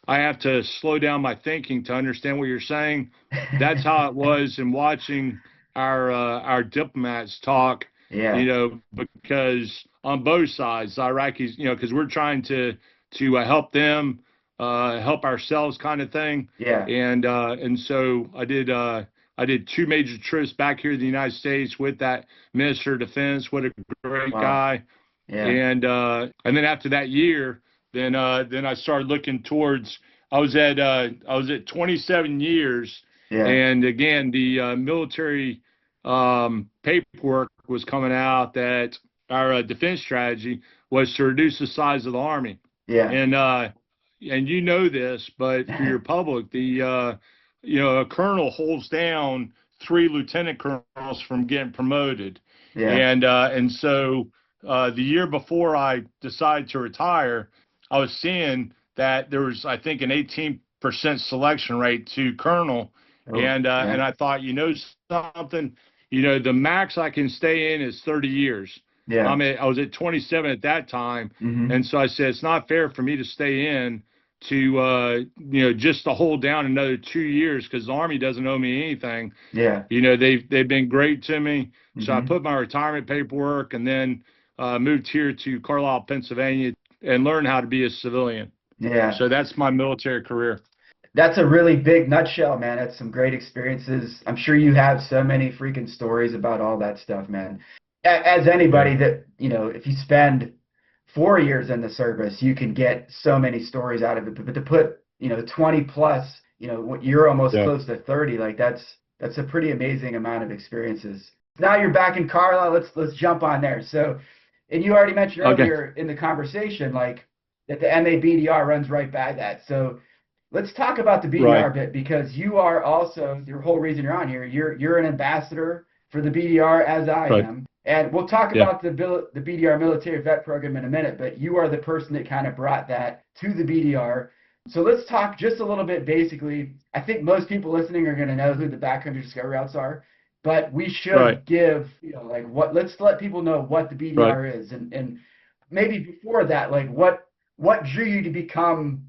I have to slow down my thinking to understand what you're saying. That's how it was in watching our diplomats talk, because on both sides, the Iraqis, because we're trying to help them, help ourselves, kind of thing. And so I did 2 major trips back here to the United States with that Minister of Defense. What a great guy. And then after that year, then I started looking towards. I was at 27 years, and again the military paperwork was coming out that our defense strategy was to reduce the size of the Army. And this, but for your public, a colonel holds down 3 lieutenant colonels from getting promoted. And so the year before I decided to retire, I was seeing that there was, I think, an 18% selection rate to colonel. Oh, And yeah. I thought, something, the max I can stay in is 30 years. Yeah. I was at 27 at that time. Hmm. And so I said, it's not fair for me to stay in to, just to hold down another 2 years, because the Army doesn't owe me anything. Yeah. They've been great to me. So I Hmm. put my retirement paperwork and then moved here to Carlisle, Pennsylvania, and learned how to be a civilian. Yeah. So that's my military career. That's a really big nutshell, man. That's some great experiences. I'm sure you have so many freaking stories about all that stuff, man. As Yeah. anybody that, if you spend 4 years in the service, you can get so many stories out of it. But to put, 20 plus, you're almost Yeah. close to 30, like that's a pretty amazing amount of experiences. Now you're back in Carlisle. Let's jump on there. So, and you already mentioned Okay. earlier in the conversation, like that the MABDR runs right by that. So let's talk about the BDR Right. bit, because you are also, your whole reason you're on here, you're an ambassador for the BDR, as I Right. am. And we'll talk Yeah. about the BDR Military Vet Program in a minute, but you are the person that kind of brought that to the BDR. So let's talk just a little bit. Basically, I think most people listening are going to know who the Backcountry Discovery Routes are, but we Right. should give, let's let people know what the Right. BDR is. And maybe before that, like what drew you to become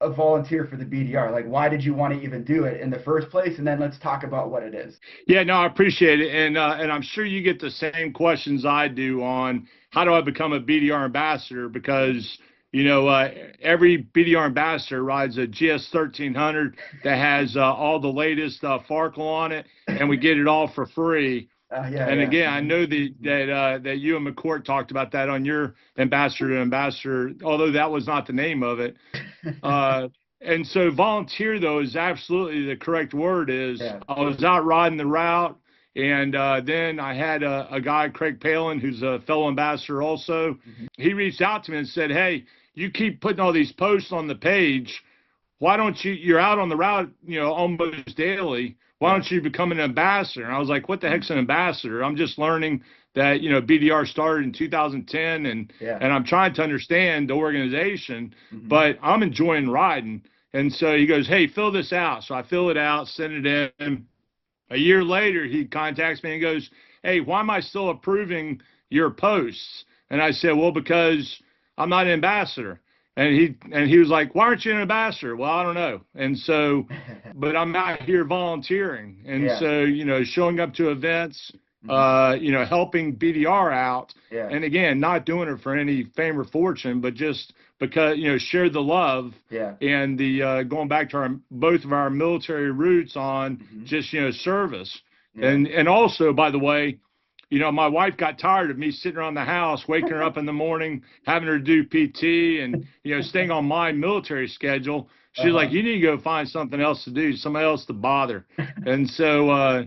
a volunteer for the BDR? Like, why did you want to even do it in the first place? And then let's talk about what it is. Yeah, no, I appreciate it. And I'm sure you get the same questions I do on how do I become a BDR ambassador, because every BDR ambassador rides a GS 1300 that has all the latest Farkle on it, and we get it all for free. Yeah, And yeah. again, I know that you and McCourt talked about that on your ambassador to ambassador, although that was not the name of it. And so volunteer, though, is absolutely the correct word. Yeah. I was out riding the route, and then I had a guy, Craig Palin, who's a fellow ambassador also. Mhm. He reached out to me and said, hey, you keep putting all these posts on the page. Why don't you're out on the route, almost daily. Why Yeah. don't you become an ambassador? And I was like, what the Mhm. heck's an ambassador? I'm just learning that, BDR started in 2010, Yeah. and I'm trying to understand the organization, Mhm. but I'm enjoying riding. And so he goes, hey, fill this out. So I fill it out, send it in. A year later, he contacts me and goes, hey, why am I still approving your posts? And I said, well, because I'm not an ambassador. And he was like, why aren't you an ambassador? Well, I don't know. And so, but I'm out here volunteering. And Yeah. so, showing up to events, Mhm. helping BDR out. Yeah. And again, not doing it for any fame or fortune, but just because, share the love Yeah. and the going back to both of our military roots on Mhm. just, service. Yeah. And also, by the way, my wife got tired of me sitting around the house, waking her up in the morning, having her do PT and, staying on my military schedule. She's like, Uh-huh. you need to go find something else to do, somebody else to bother. And so,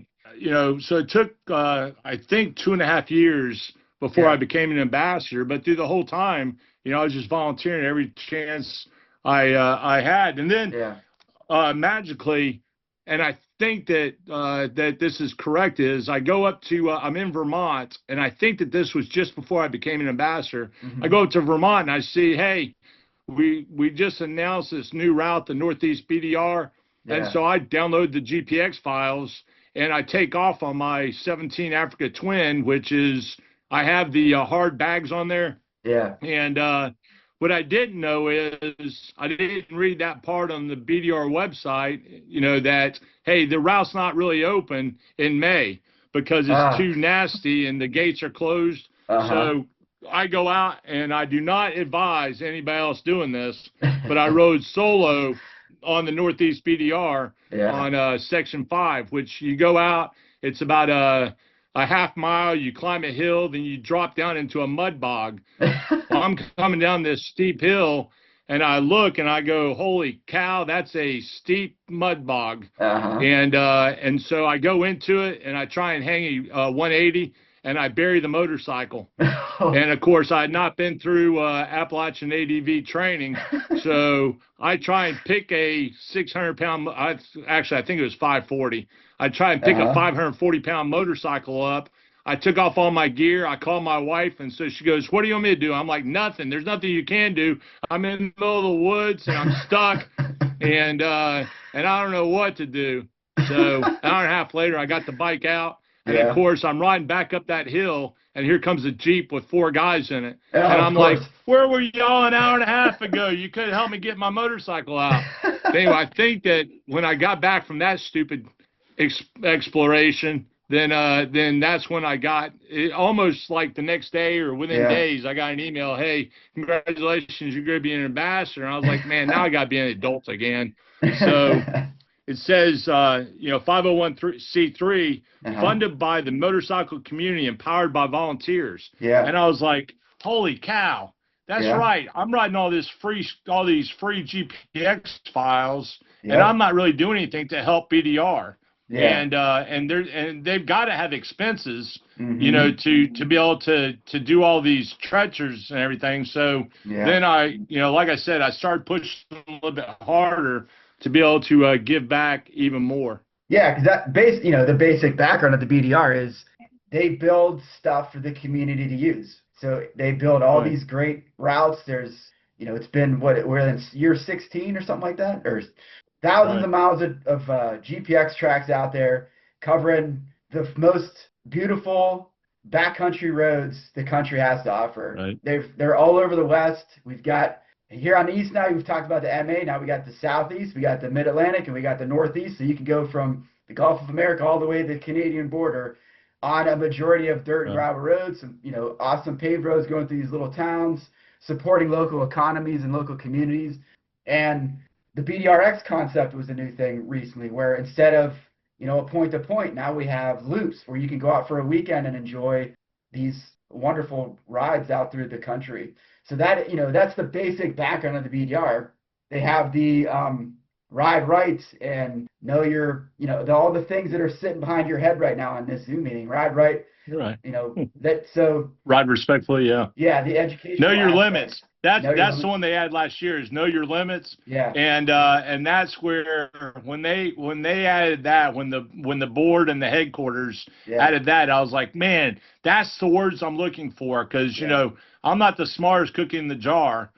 so it took, I think, 2.5 years before I Yeah. became an ambassador. But through the whole time, I was just volunteering every chance I had. And then Yeah. magically, and I think that this is correct, is I go up to I'm in Vermont, and I think that this was just before I became an ambassador. I Mhm. go up to Vermont and I see, hey, we just announced this new route, the Northeast BDR, and Yeah. so I download the GPX files and I take off on my 17 Africa Twin, which is I have the hard bags on there. Yeah. And what I didn't know is I didn't read that part on the BDR website, that, hey, the route's not really open in May because it's Ah. too nasty and the gates are closed. Uh-huh. So I go out, and I do not advise anybody else doing this, but I rode solo on the Northeast BDR Yeah. on Section 5, which you go out, it's about a half mile, you climb a hill, then you drop down into a mud bog. Well, I'm coming down this steep hill, and I look and I go, holy cow, that's a steep mud bog. Uh-huh. And so I go into it and I try and hang a 180, and I bury the motorcycle. And of course, I had not been through Appalachian ADV training, so I try and pick a 600-pound. Actually, I think it was 540. I try and pick a Uh-huh. 540-pound motorcycle up. I took off all my gear. I called my wife, and so she goes, "What do you want me to do?" I'm like, "Nothing. There's nothing you can do. I'm in the middle of the woods, and I'm stuck, and I don't know what to do." So an hour and a half later, I got the bike out, and of course, I'm riding back up that hill, and here comes a Jeep with 4 guys in it, Oh, and I'm of course. like, "Where were y'all an hour and a half ago? You could help me get my motorcycle out." Anyway, I think that when I got back from that stupid exploration, then that's when I got it, almost like the next day or within days, I got an email, "Hey, congratulations, you're going to be an ambassador." And I was like, man, now I got to be an adult again. So it says, 501c3 funded by the motorcycle community, empowered by volunteers. Yeah. And I was like, holy cow, that's right. I'm writing all these free GPX files, and I'm not really doing anything to help BDR. Yeah. And they've got to have expenses, to be able to do all these treacherous and everything. So then I, like I said, I started pushing a little bit harder to be able to give back even more. Yeah, because the basic background of the BDR is they build stuff for the community to use. So they build all these great routes. There's, it's been we're in year 16 or something like that, or thousands of miles of GPX tracks out there covering the most beautiful backcountry roads the country has to offer. Right. They're all over the West. We've got here on the East now, we've talked about the MA. Now we got the Southeast, we got the Mid-Atlantic, and we got the Northeast. So you can go from the Gulf of America all the way to the Canadian border on a majority of dirt and gravel roads, some, awesome paved roads going through these little towns, supporting local economies and local communities. And the BDRX concept was a new thing recently, where instead of, a point to point, now we have loops where you can go out for a weekend and enjoy these wonderful rides out through the country. So that, that's the basic background of the BDR. They have the ride right and know your, all the things that are sitting behind your head right now in this Zoom meeting. Ride right. You're right. So ride respectfully, yeah. Yeah, the education. Know your limits. That's the one they had last year, is know your limits. Yeah. And that's where when they added that, when the board and the headquarters added that, I was like, man, that's the words I'm looking for, because I'm not the smartest cookie in the jar,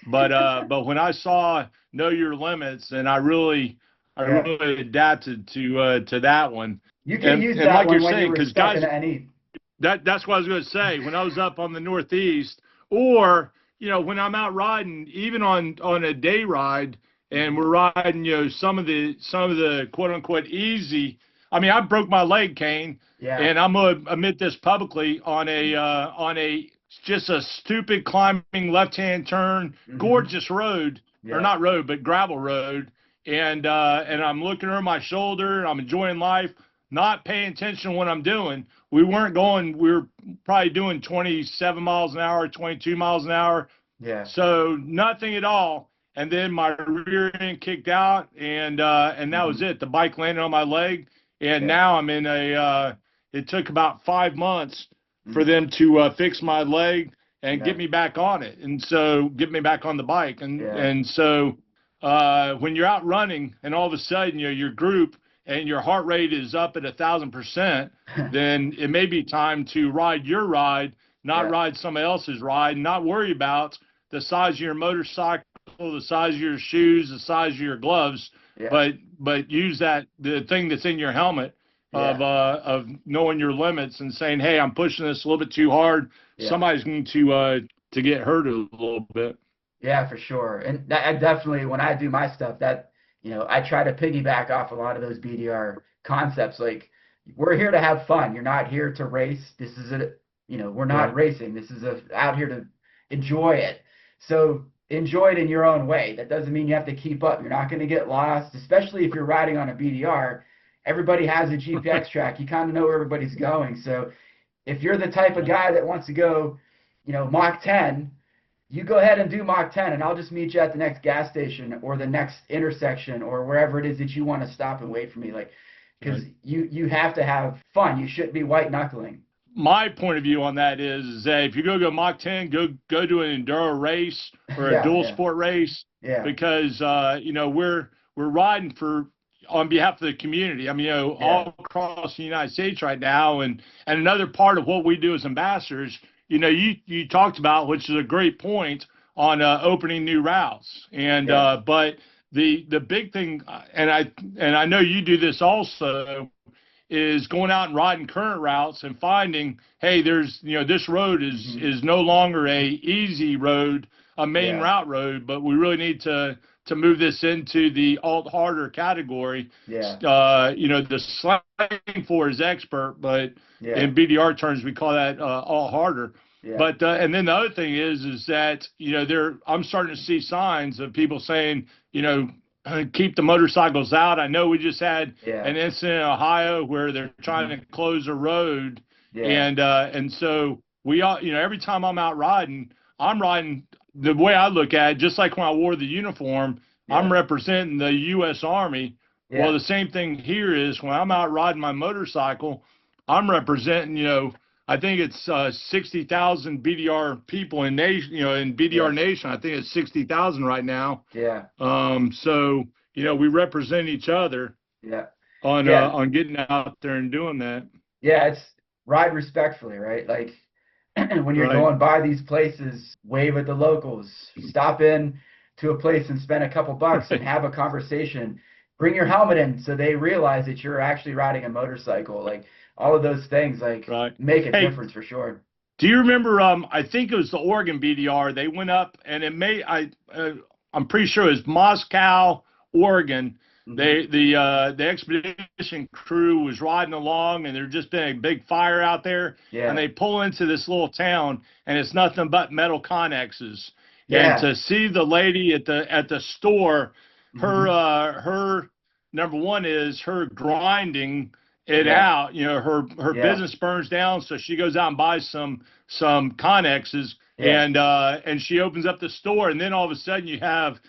but when I saw know your limits, and I really adapted to that one. You can use that like one you're when saying, you were because stuck guys, in NE. That's what I was going to say. When I was up on the Northeast, or when I'm out riding, even on a day ride, and we're riding, some of the quote unquote easy. I mean, I broke my leg, Kane, and I'm gonna admit this publicly, on a just a stupid climbing left-hand turn, gorgeous road, or not road, but gravel road, and I'm looking over my shoulder, I'm enjoying life, not paying attention to what I'm doing. We were probably doing 27 miles an hour, 22 miles an hour. Yeah. So nothing at all. And then my rear end kicked out, and that was it. The bike landed on my leg, and now I'm in it took about 5 months for them to fix my leg and get me back on it. And so get me back on the bike. And so when you're out running and all of a sudden, your group and your heart rate is up at 1,000%, then it may be time to ride your ride, not ride somebody else's ride, and not worry about the size of your motorcycle, the size of your shoes, the size of your gloves, but use the thing that's in your helmet of knowing your limits and saying, hey, I'm pushing this a little bit too hard. Somebody's going to get hurt a little bit. Yeah, for sure. And I definitely, when I do my stuff, that I try to piggyback off a lot of those BDR concepts. Like, we're here to have fun. You're not here to race. This is we're not racing. This is out here to enjoy it. So enjoy it in your own way. That doesn't mean you have to keep up. You're not going to get lost, especially if you're riding on a BDR. Everybody has a GPX track. You kind of know where everybody's going. So if you're the type of guy that wants to go, Mach 10, you go ahead and do Mach 10, and I'll just meet you at the next gas station or the next intersection or wherever it is that you want to stop and wait for me. Like, because you have to have fun. You shouldn't be white knuckling. My point of view on that is that if you go Mach 10, go do an enduro race or a dual sport race, because we're riding for on behalf of the community. I mean, Yeah. all across the United States right now, and another part of what we do as ambassadors, you talked about, which is a great point on opening new routes, and Yeah. but the big thing, and I know you do this also, is going out and riding current routes and finding, hey, there's, this road is no longer a easy road, a main Yeah. route road, but we really need to move this into the alt harder category. Yeah. The slang for is expert, but Yeah. in BDR terms, we call that alt harder. Yeah. But and then the other thing is that I'm starting to see signs of people saying, keep the motorcycles out. I know we just had Yeah. an incident in Ohio where they're trying to close a road, Yeah. and so we all, every time I'm out riding, I'm riding the way I look at it, just like when I wore the uniform, I'm representing the U.S. Army. Yeah. Well, the same thing here is when I'm out riding my motorcycle, I'm representing, I think it's 60,000 BDR people in nation, in BDR Nation. I think it's 60,000 right now. Yeah. So we represent each other. Yeah. On getting out there and doing that. Yeah, it's ride respectfully, right? Like when you're Right. going by these places, wave at the locals, stop in to a place and spend a couple bucks and have a conversation. Bring your helmet in so they realize that you're actually riding a motorcycle. Like all of those things, like make a difference for sure. Do you remember? I think it was the Oregon BDR. They went up, and I'm pretty sure it was Moscow, Oregon. The expedition crew was riding along, and there just been a big fire out there. Yeah. And they pull into this little town, and it's nothing but metal connexes. Yeah. And to see the lady at the store, her number one is her grinding it out. Her business burns down, so she goes out and buys some connexes, and she opens up the store, and then all of a sudden you have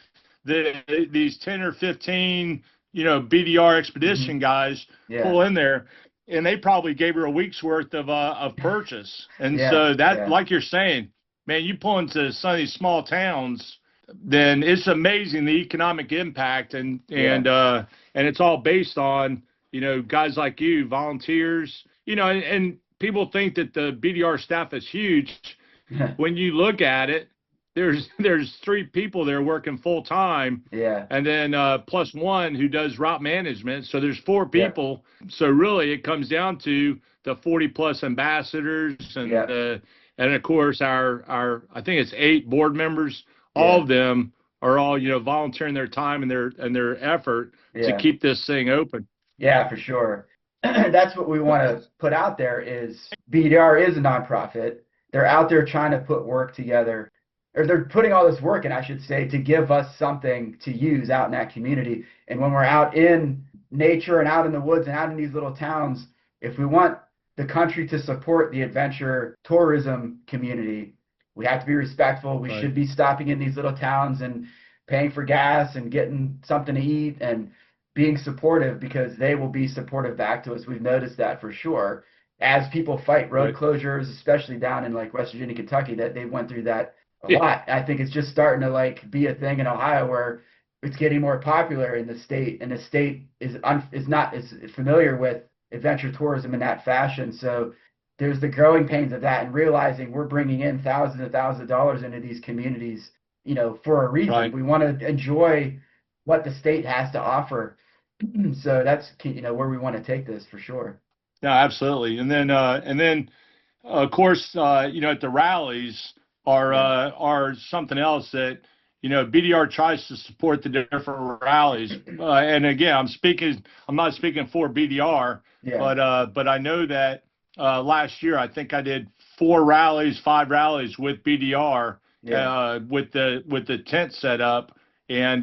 these 10 or 15 BDR expedition guys pull in there, and they probably gave her a week's worth of purchase. And so that, like you're saying, man, you pull into some of these small towns, then it's amazing the economic impact, and it's all based on guys like you, volunteers, and people think that the BDR staff is huge. When you look at it, there's 3 people there working full time. Yeah. And then plus 1 who does route management. So there's 4 people. Yeah. So really it comes down to the 40 plus ambassadors and of course our I think it's 8 board members. All of them are all volunteering their time and their effort to keep this thing open. Yeah, for sure. That's what we want to put out there is BDR is a nonprofit. They're out there trying to put work together, or they're putting all this work in, I should say, to give us something to use out in that community. And when we're out in nature and out in the woods and out in these little towns, if we want the country to support the adventure tourism community, we have to be respectful. We should be stopping in these little towns and paying for gas and getting something to eat and being supportive, because they will be supportive back to us. We've noticed that for sure. As people fight road closures, especially down in like West Virginia, Kentucky, that they went through that a lot. I think it's just starting to like be a thing in Ohio where it's getting more popular in the state, and the state is not as familiar with adventure tourism in that fashion. So there's the growing pains of that, and realizing we're bringing in thousands and thousands of dollars into these communities, for a reason. We want to enjoy what the state has to offer. So that's where we want to take this for sure. Yeah, absolutely. And then of course at the rallies are something else that BDR tries to support the different rallies. And again, I'm not speaking for BDR, but I know that last year I think I did 5 rallies with BDR with the tent set up, and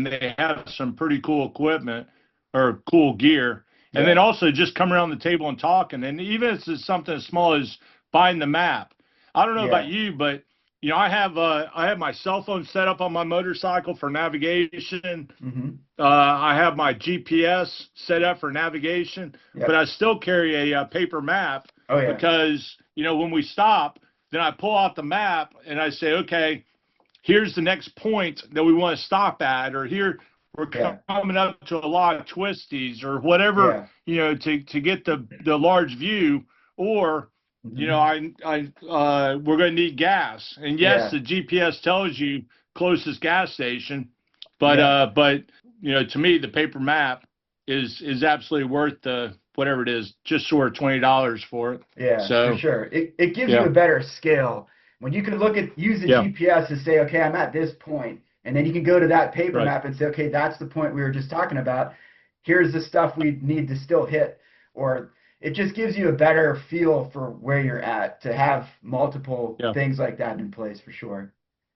they have some pretty cool equipment or cool gear. And then also just come around the table and talking. And even if it's something as small as buying the map. I don't know about you, but I have my cell phone set up on my motorcycle for navigation. I have my GPS set up for navigation, but I still carry a paper map because when we stop, then I pull out the map and I say, okay, here's the next point that we want to stop at, or here we're Yeah. coming up to a lot of twisties or whatever, Yeah. you know, to get the large view, or, you know, we're going to need gas. And yes, Yeah. the GPS tells you closest gas station, but, Yeah. you know, to me, the paper map is absolutely worth the, whatever it is, just short of $20 for it. Yeah, for So, sure. It gives you yeah, a better scale when you can use the yeah, GPS to say, okay, I'm at this point, and then you can go to that paper right. map and say, okay, that's the point we were just talking about. Here's the stuff we need to still hit, or it just gives you a better feel for where you're at to have multiple Yeah, things like that in place for sure.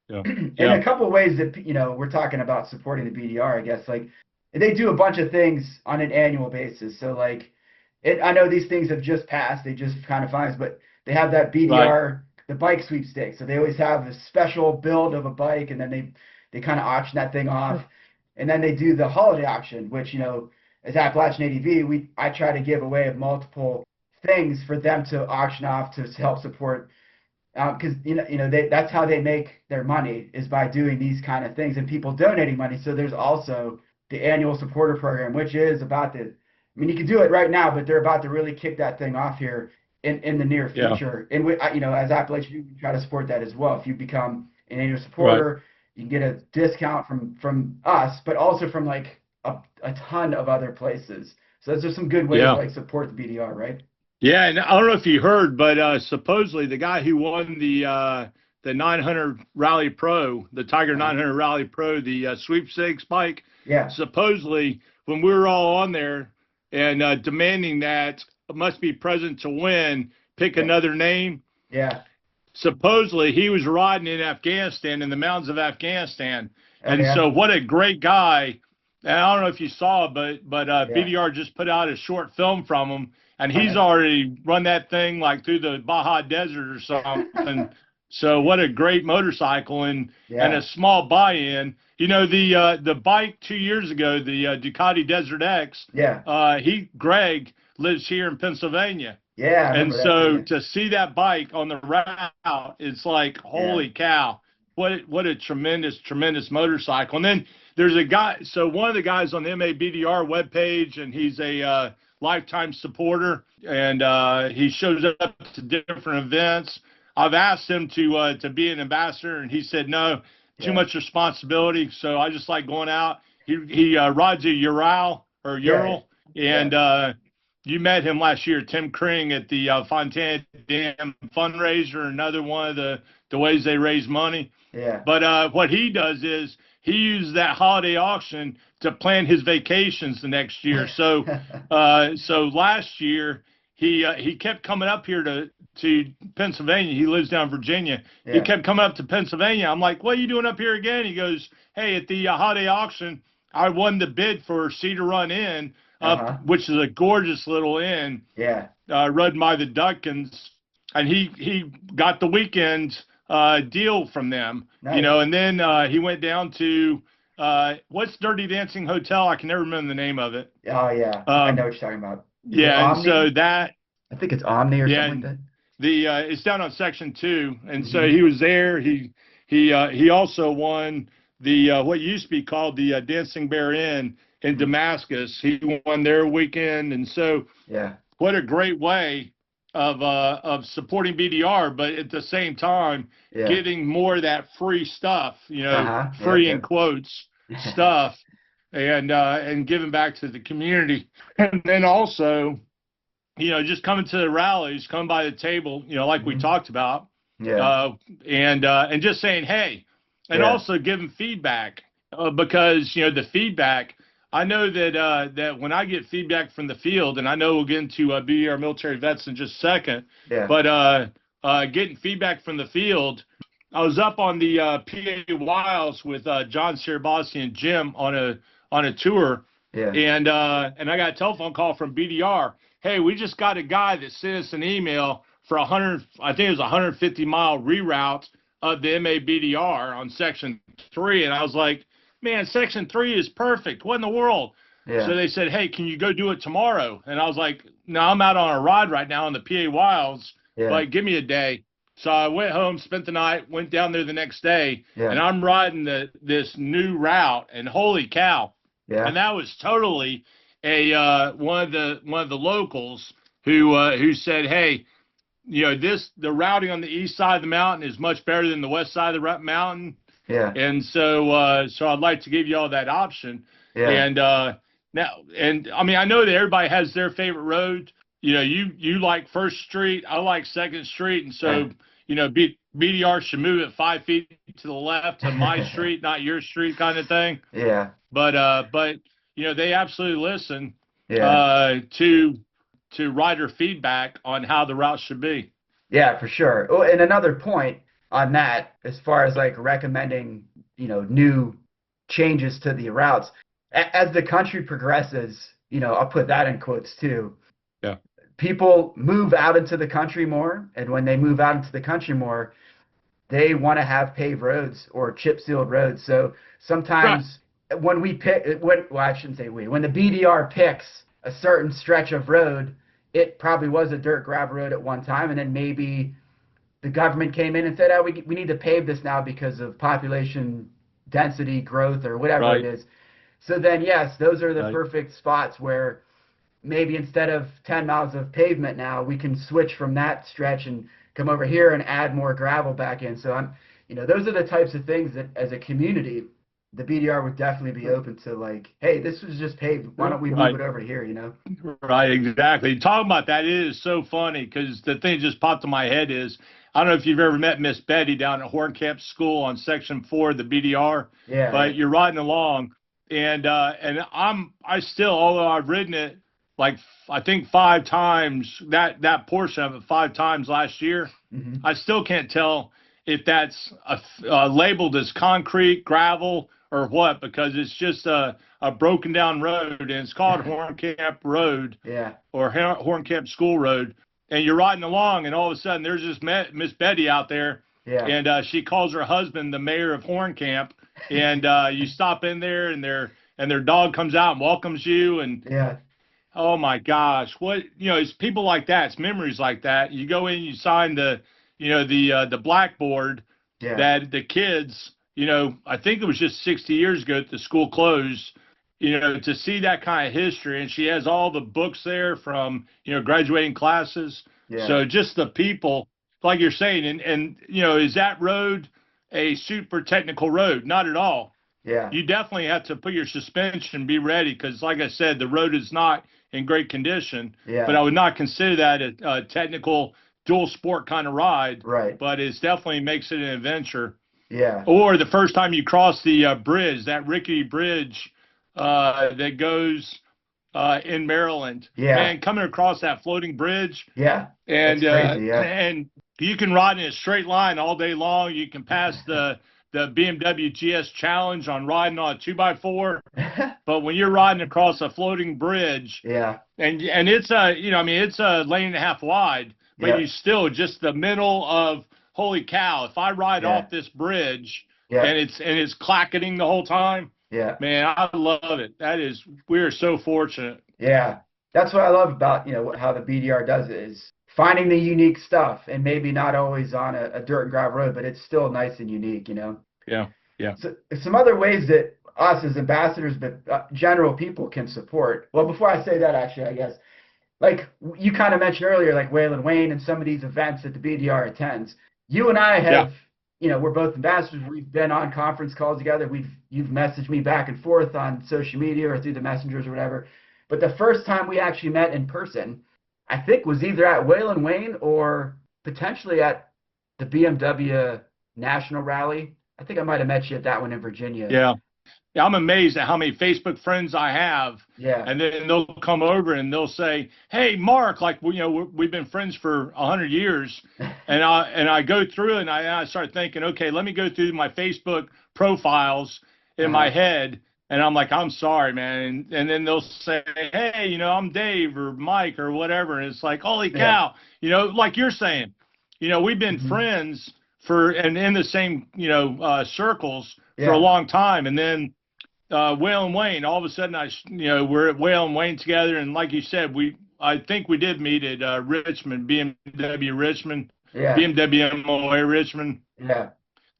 yeah, And yeah, a couple of ways that we're talking about supporting the BDR, I guess, like they do a bunch of things on an annual basis. So like I know these things have just passed, they just kind of finalized, but they have that right. BDR, the bike sweepstakes. So they always have a special build of a bike, and then they kind of auction that thing off. And then they do the holiday auction, which, as Appalachian ADV, I try to give away multiple things for them to auction off to help support, because that's how they make their money, is by doing these kind of things and people donating money. So there's also the annual supporter program, which is about to. I mean, you can do it right now, but they're about to really kick that thing off here in the near Yeah, future. And as Appalachian, we try to support that as well. If you become an annual right. supporter, you can get a discount from us, but also from like a ton of other places. So those are some good ways to Yeah. like support the BDR, right? Yeah, and I don't know if you heard, but supposedly the guy who won the 900 Rally Pro, the Tiger Uh-huh. 900 Rally Pro, the sweepstakes bike, Yeah. supposedly when we were all on there and demanding that must be present to win, pick Yeah. another name. Yeah. Supposedly he was riding in Afghanistan, in the mountains of Afghanistan, Oh and yeah. so what a great guy. And I don't know if you saw, but Yeah. BDR just put out a short film from him, and Oh, he's nice. already run that thing like through the Baja Desert or something. So what a great motorcycle and a Yeah. small buy-in. You know, the bike 2 years ago, the Ducati Desert X. Yeah. Greg lives here in Pennsylvania. Yeah. I And remember that too. so Yeah. to see that bike on the route, it's like, Yeah. holy cow, what a tremendous, tremendous motorcycle. And then there's a guy, so one of the guys on the MABDR webpage, and he's a lifetime supporter, and he shows up to different events. I've asked him to be an ambassador, and he said no, too Yeah. much responsibility. So I just like going out. He rides a Ural or Yeah. Ural, Yeah. and you met him last year, Tim Kring, at the Fontana Dam fundraiser, another one of the ways they raise money. Yeah. But what he does is he uses that holiday auction to plan his vacations the next year. So last year he kept coming up here to Pennsylvania. He lives down in Virginia. He Yeah. kept coming up to Pennsylvania. I'm like, what are you doing up here again? He goes, hey, at the holiday auction, I won the bid for Cedar Run Inn up, Uh-huh. which is a gorgeous little inn, Yeah. run by the Duckins, and he got the weekend deal from them, you Nice. know, and then he went down to what's Dirty Dancing Hotel? I can never remember the name of it. Oh yeah. I know Um, what you're talking about. Is it yeah, and so Omni? that I think it's Omni or yeah, something like and that. it's down on section 2, and so Mm-hmm. he was there. He also won the what used to be called the Dancing Bear Inn in Mm-hmm. Damascus. He won their weekend, and so Yeah. what a great way of supporting BDR, but at the same time Yeah. getting more of that free stuff, you know, Uh-huh. free in Yep. quotes Yep. stuff, and giving back to the community, and then also, you know, just coming to the rallies, come by the table, you know, like we Mm-hmm. talked about, Yeah. uh, and just saying hey, and Yeah. also giving feedback, because you know the feedback. I know that when I get feedback from the field, and I know we'll get into BDR Military Vets in just a second, Yeah. but getting feedback from the field. I was up on the PA Wilds with John Siribasi and Jim on a tour, Yeah. and I got a telephone call from BDR. Hey, we just got a guy that sent us an email for 100, I think it was 150-mile reroute of the MABDR on Section 3, and I was like, man, Section 3 is perfect. What in the world? So Yeah. they said, hey, can you go do it tomorrow? And I was like, no, I'm out on a ride right now in the PA Wilds. Yeah. Like, give me a day. So I went home, spent the night, went down there the next day, and Yeah. I'm riding this new route, and holy cow, Yeah. And that was totally a one of the locals who said, hey, the routing on the east side of the mountain is much better than the west side of the mountain. Yeah. And so I'd like to give you all that option. Yeah. And I mean, I know that everybody has their favorite road. You like First Street, I like Second Street, and so BDR should move it 5 feet to the left of my street, not your street, kind of thing. Yeah. But they absolutely listen Yeah. to rider feedback on how the route should be. Yeah, for sure. Oh, and another point on that, as far as like recommending, new changes to the routes, as the country progresses, I'll put that in quotes too. Yeah. People move out into the country more, and when they move out into the country more, they want to have paved roads or chip sealed roads. So sometimes when I shouldn't say when the BDR picks a certain stretch of road, it probably was a dirt gravel road at one time, and then maybe the government came in and said, oh, we need to pave this now because of population density growth or whatever it is. So then, yes, those are the perfect spots where maybe instead of 10 miles of pavement now, we can switch from that stretch and come over here and add more gravel back in. So those are the types of things that as a community, the BDR would definitely be open to, like, hey, this was just paved. Why don't we move it over here, Right, exactly. Talking about that, it is so funny because the thing just popped in my head is, I don't know if you've ever met Miss Betty down at Horncamp School on Section 4 of the BDR. Yeah. But you're riding along, and I still, although I've ridden it like I think 5 times, that portion of it 5 times last year, I still can't tell if that's labeled as concrete, gravel, or what, because it's just a broken down road, and it's called Horncamp Road, or Horncamp School Road. And you're riding along, and all of a sudden there's this Miss Betty out there, and she calls her husband the mayor of Horncamp, and you stop in there, and their dog comes out and welcomes you, and oh my gosh, what it's people like that, it's memories like that. You go in, you sign the blackboard that the kids, I think it was just 60 years ago that the school closed, to see that kind of history. And she has all the books there from, graduating classes. So just the people, like you're saying, and is that road a super technical road? Not at all. Yeah. You definitely have to put your suspension, be ready, because like I said, the road is not in great condition. But I would not consider that a technical dual sport kind of ride. Right. But it definitely makes it an adventure. Yeah. Or the first time you cross the bridge, that rickety bridge that goes in Maryland. Yeah. Man, coming across that floating bridge. Yeah. And crazy, and you can ride in a straight line all day long. You can pass the BMW GS Challenge on riding on a 2x4. But when you're riding across a floating bridge, and it's it's a lane and a half wide, but you still just the middle of, holy cow, if I ride off this bridge and it's clacketing the whole time, man, I love it. We are so fortunate. Yeah. That's what I love about, how the BDR does it, is finding the unique stuff, and maybe not always on a dirt and gravel road, but it's still nice and unique, Yeah. So some other ways that us as ambassadors, but general people can support. Well, before I say that, actually, I guess, like you kind of mentioned earlier, like Waylon Wayne and some of these events that the BDR attends. You and I have, we're both ambassadors. We've been on conference calls together. You've messaged me back and forth on social media or through the messengers or whatever. But the first time we actually met in person, I think, was either at Waylon Wayne or potentially at the BMW National Rally. I think I might have met you at that one in Virginia. Yeah, I'm amazed at how many Facebook friends I have. Yeah. And then they'll come over and they'll say, "Hey, Mark, like we've been friends for 100 years," and I go through and I start thinking, okay, let me go through my Facebook profiles in my head, and I'm like, I'm sorry, man, and then they'll say, "Hey, I'm Dave or Mike or whatever," and it's like, holy cow, like you're saying, we've been friends and in the same circles for a long time, and then Waylon Wayne, all of a sudden we're at Waylon Wayne together, and like you said, I think we did meet at Richmond, BMW Richmond, BMW MOA Richmond. Yeah.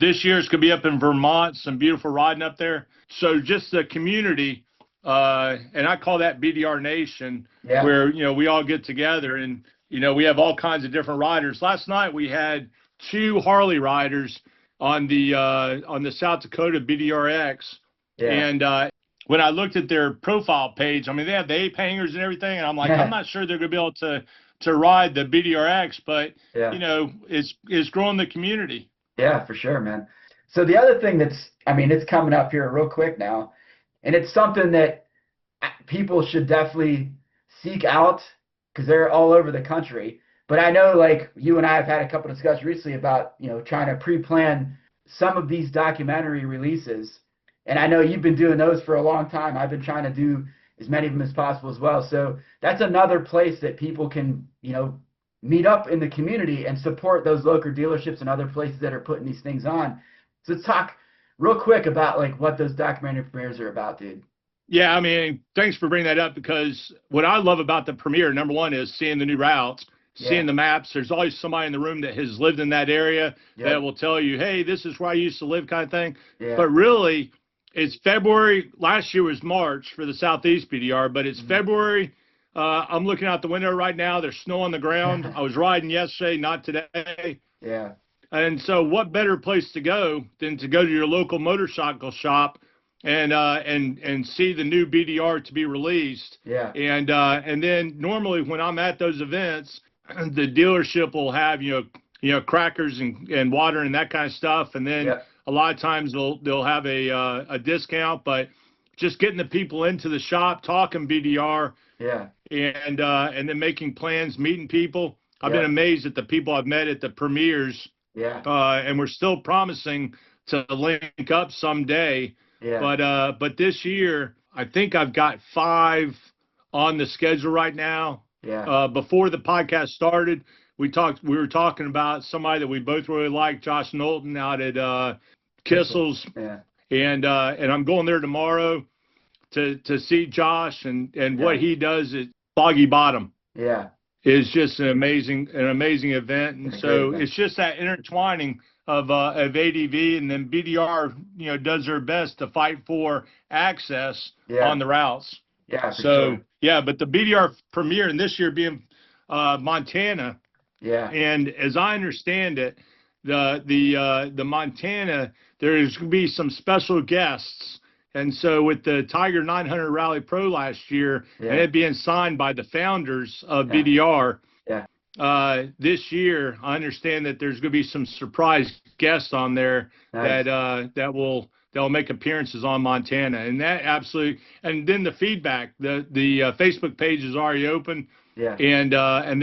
This year it's gonna be up in Vermont, some beautiful riding up there. So just the community and I call that BDR Nation, Yeah. where, we all get together and, we have all kinds of different riders. Last night we had 2 Harley riders on the South Dakota BDRX. Yeah. And when I looked at their profile page, I mean, they have the ape hangers and everything. And I'm like, I'm not sure they're going to be able to ride the BDRX, but, it's growing the community. Yeah, for sure, man. So the other thing it's coming up here real quick now, and it's something that people should definitely seek out because they're all over the country. But I know, like, you and I have had a couple discussions recently about, trying to pre-plan some of these documentary releases. And I know you've been doing those for a long time. I've been trying to do as many of them as possible as well. So that's another place that people can, meet up in the community and support those local dealerships and other places that are putting these things on. So let's talk real quick about, like, what those documentary premieres are about, dude. Yeah, I mean, thanks for bringing that up, because what I love about the premiere, number one, is seeing the new routes, seeing the maps. There's always somebody in the room that has lived in that area that will tell you, hey, this is where I used to live, kind of thing. But really, it's February. Last year was March for the Southeast BDR, but it's February. I'm looking out the window right now. There's snow on the ground. I was riding yesterday, not today. Yeah. And so what better place to go than to go to your local motorcycle shop and see the new BDR to be released. Yeah. And then normally when I'm at those events, the dealership will have, crackers and water and that kind of stuff. And then a lot of times they'll have a discount, but just getting the people into the shop, talking BDR, and then making plans, meeting people. I've been amazed at the people I've met at the premieres. And we're still promising to link up someday. But this year, I think I've got 5 on the schedule right now. Before the podcast started, we were talking about somebody that we both really like, Josh Knowlton out at Kissel's. And I'm going there tomorrow to see Josh, and what he does at Boggy Bottom. Is just an amazing event. And so it's just that intertwining of ADV, and then BDR, does their best to fight for access on the routes. So but the BDR premiere, and this year being Montana. And as I understand it, the Montana, there is going to be some special guests. And so with the Tiger 900 Rally Pro last year, and it being signed by the founders of BDR, this year, I understand that there's going to be some surprise guests on there that'll make appearances on Montana. And that absolutely, and then the feedback, the Facebook page is already open. And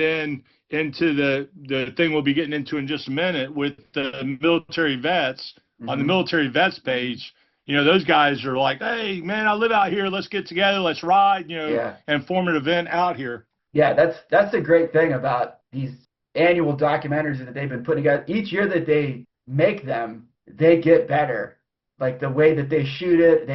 then into the thing we'll be getting into in just a minute with the military vets, on the military vets page. Those guys are like, hey, man, I live out here. Let's get together. Let's ride, and form an event out here. Yeah, that's the great thing about these annual documentaries that they've been putting together. Each year that they make them, they get better. Like the way that they shoot it,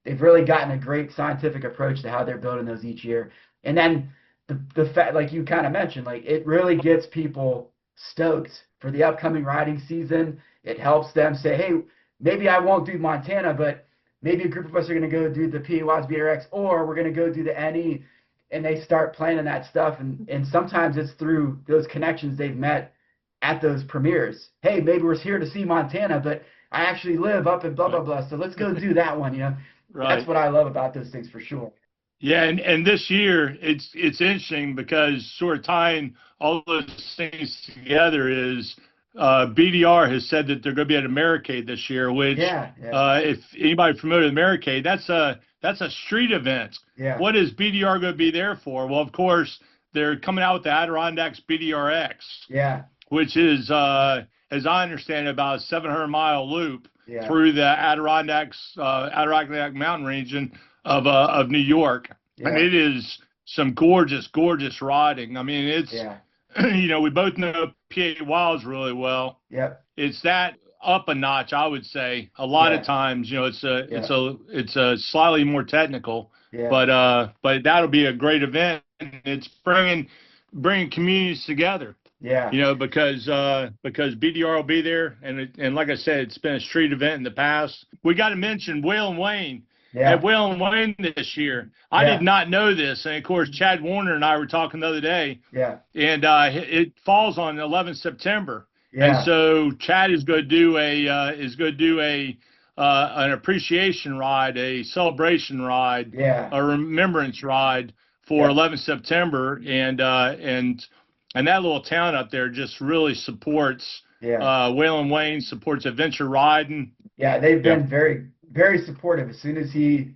they've really gotten a great scientific approach to how they're building those each year. And then the fact, like you kind of mentioned, like it really gets people stoked for the upcoming riding season. It helps them say, hey, maybe I won't do Montana, but maybe a group of us are going to go do the PAY's BDRX, or we're going to go do the NE, and they start planning that stuff. And sometimes it's through those connections they've met at those premieres. Hey, maybe we're here to see Montana, but I actually live up in blah, blah, blah, so let's go do that one, That's what I love about those things for sure. Yeah, and this year, it's interesting because sort of tying all those things together is BDR has said that they're going to be at Americade this year, which if anybody familiar with Americade, that's a street event. What is BDR going to be there for? Well, of course, they're coming out with the Adirondacks BDRX, which is, as I understand, about a 700-mile loop through the Adirondack mountain region of New York. And it is some gorgeous, gorgeous riding. I mean, it's we both know PA Wilds really well. It's that up a notch, I would say. A lot of times, it's a slightly more technical, but that'll be a great event. It's bringing communities together. Because BDR will be there, and like I said, it's been a street event in the past. We got to mention Waylon Wayne. at Whalen Wayne this year. I did not know this, and of course, Chad Warner and I were talking the other day. Yeah. And it falls on 11th September. Yeah. And so Chad is going to do an appreciation ride, a celebration ride, a remembrance ride for 11th September, and that little town up there just really supports Whalen Wayne, supports adventure riding. Yeah, they've been very, very supportive. As soon as he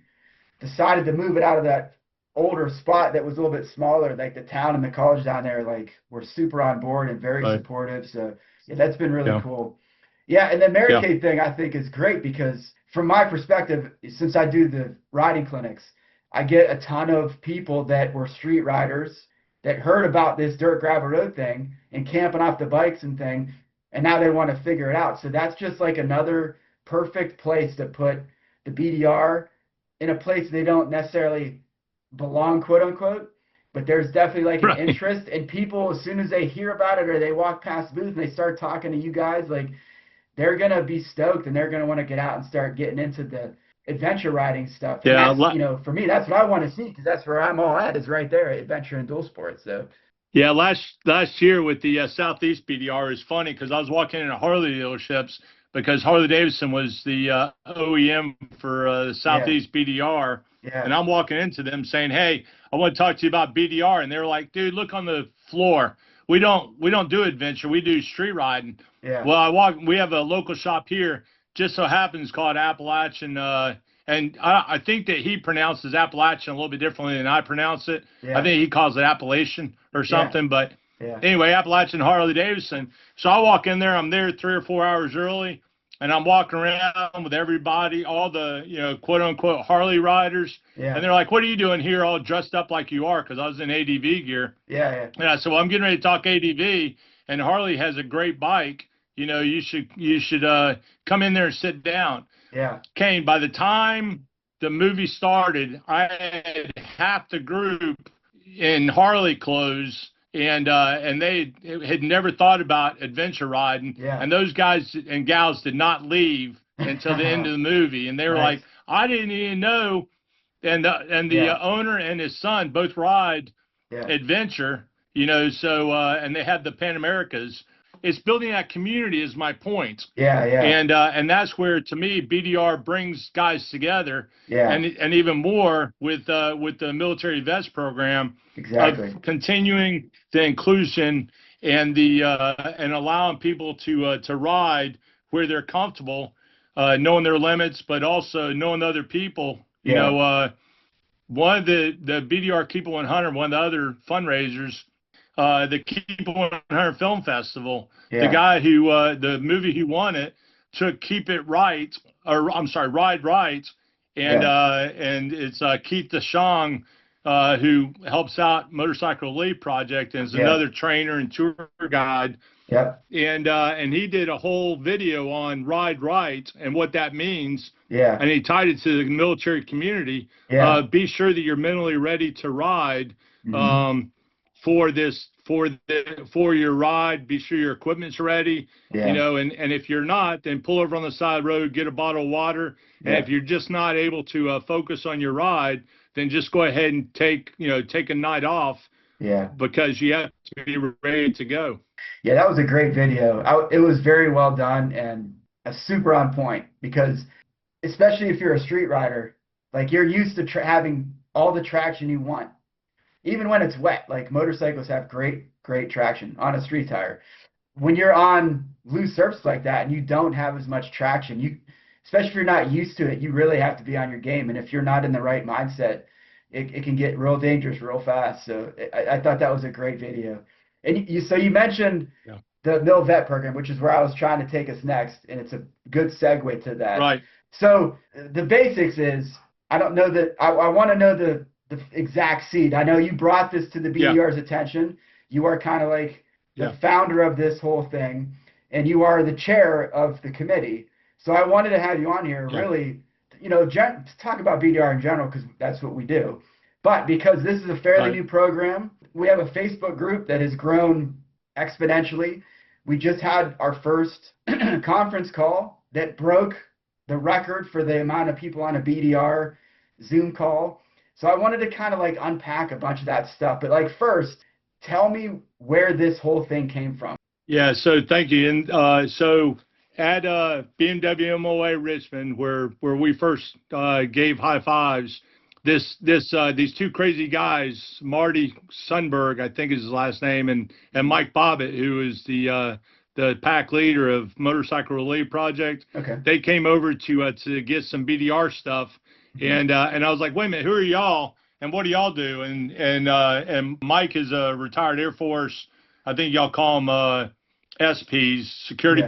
decided to move it out of that older spot that was a little bit smaller, like the town and the college down there, like were super on board and very supportive. So yeah, that's been really cool. Yeah, and the Mary Kay thing I think is great because from my perspective, since I do the riding clinics, I get a ton of people that were street riders that heard about this dirt gravel road thing and camping off the bikes and thing, and now they want to figure it out. So that's just like another perfect place to put the BDR in a place they don't necessarily belong, quote unquote, but there's definitely like an interest, and people, as soon as they hear about it or they walk past the booth and they start talking to you guys, like they're gonna be stoked and they're gonna want to get out and start getting into the adventure riding stuff. And that's, you know, for me, that's what I want to see, because that's where I'm all at, is right there at adventure and dual sports. So yeah, last year with the Southeast BDR is funny because I was walking into Harley dealerships because Harley Davidson was the OEM for the Southeast BDR. Yeah. And I'm walking into them saying, "Hey, I want to talk to you about BDR." And they're like, "Dude, look on the floor. We don't do adventure. We do street riding." Yeah. Well, we have a local shop here, just so happens, called Appalachian. And I think that he pronounces Appalachian a little bit differently than I pronounce it. Yeah. I think he calls it Appalachian or something. But Yeah. anyway, Appalachian Harley Davidson. So I walk in there. I'm there 3 or 4 hours early. And I'm walking around with everybody, all the, you know, quote unquote Harley riders. Yeah. And they're like, "What are you doing here all dressed up like you are?" Because I was in ADV gear. Yeah. Yeah. So I'm getting ready to talk ADV, and Harley has a great bike. You know, you should come in there and sit down. Yeah. Kane, by the time the movie started, I had half the group in Harley clothes. And they had never thought about adventure riding. Yeah. And those guys and gals did not leave until the end of the movie. And they were like, "I didn't even know." And the owner and his son both ride adventure, you know. So and they have the Pan Americas. It's building that community is my point. Yeah. And that's where, to me, BDR brings guys together. Yeah. And even more with the Military Vets program. Exactly. Of continuing the inclusion and the and allowing people to ride where they're comfortable, knowing their limits, but also knowing other people. You know, one of the BDR Keep It 100, one of the other fundraisers, the Keep It 100 Film Festival. The guy who the movie he won it took Keep It Right, or I'm sorry, Ride Right, and it's Keith DeShong, who helps out Motorcycle Elite Project and is another trainer and tour guide. Yep. And he did a whole video on Ride Right and what that means. Yeah. And he tied it to the military community. Yeah. Be sure that you're mentally ready to ride. For your ride. Be sure your equipment's ready. You know, and if you're not, then pull over on the side of the road, get a bottle of water. And if you're just not able to focus on your ride, then just go ahead and take a night off. Yeah. Because you have to be ready to go. Yeah, that was a great video. It was very well done and super on point, because especially if you're a street rider, like you're used to having all the traction you want. Even when it's wet, like motorcycles have great traction on a street tire. When you're on loose surface like that and you don't have as much traction, especially if you're not used to it, you really have to be on your game. And if you're not in the right mindset, it can get real dangerous real fast. So I thought that was a great video. And you mentioned the Mil Vet program, which is where I was trying to take us next, and it's a good segue to that. Right. So the basics is, I don't know that I want to know the exact seed. I know you brought this to the BDR's attention. You are kind of like the founder of this whole thing, and you are the chair of the committee. So I wanted to have you on here, really, talk about BDR in general, because that's what we do. But because this is a fairly new program, we have a Facebook group that has grown exponentially. We just had our first conference call that broke the record for the amount of people on a BDR Zoom call. So I wanted to kind of like unpack a bunch of that stuff. But like first, tell me where this whole thing came from. Yeah, so thank you. And so at BMW MOA Richmond, where we first gave high fives, these two crazy guys, Marty Sundberg, I think is his last name, and Mike Bobbitt, who is the pack leader of Motorcycle Relief Project. Okay. They came over to get some BDR stuff, and I was like, wait a minute, who are y'all? And what do y'all do? And Mike is a retired Air Force. I think y'all call them SPs, security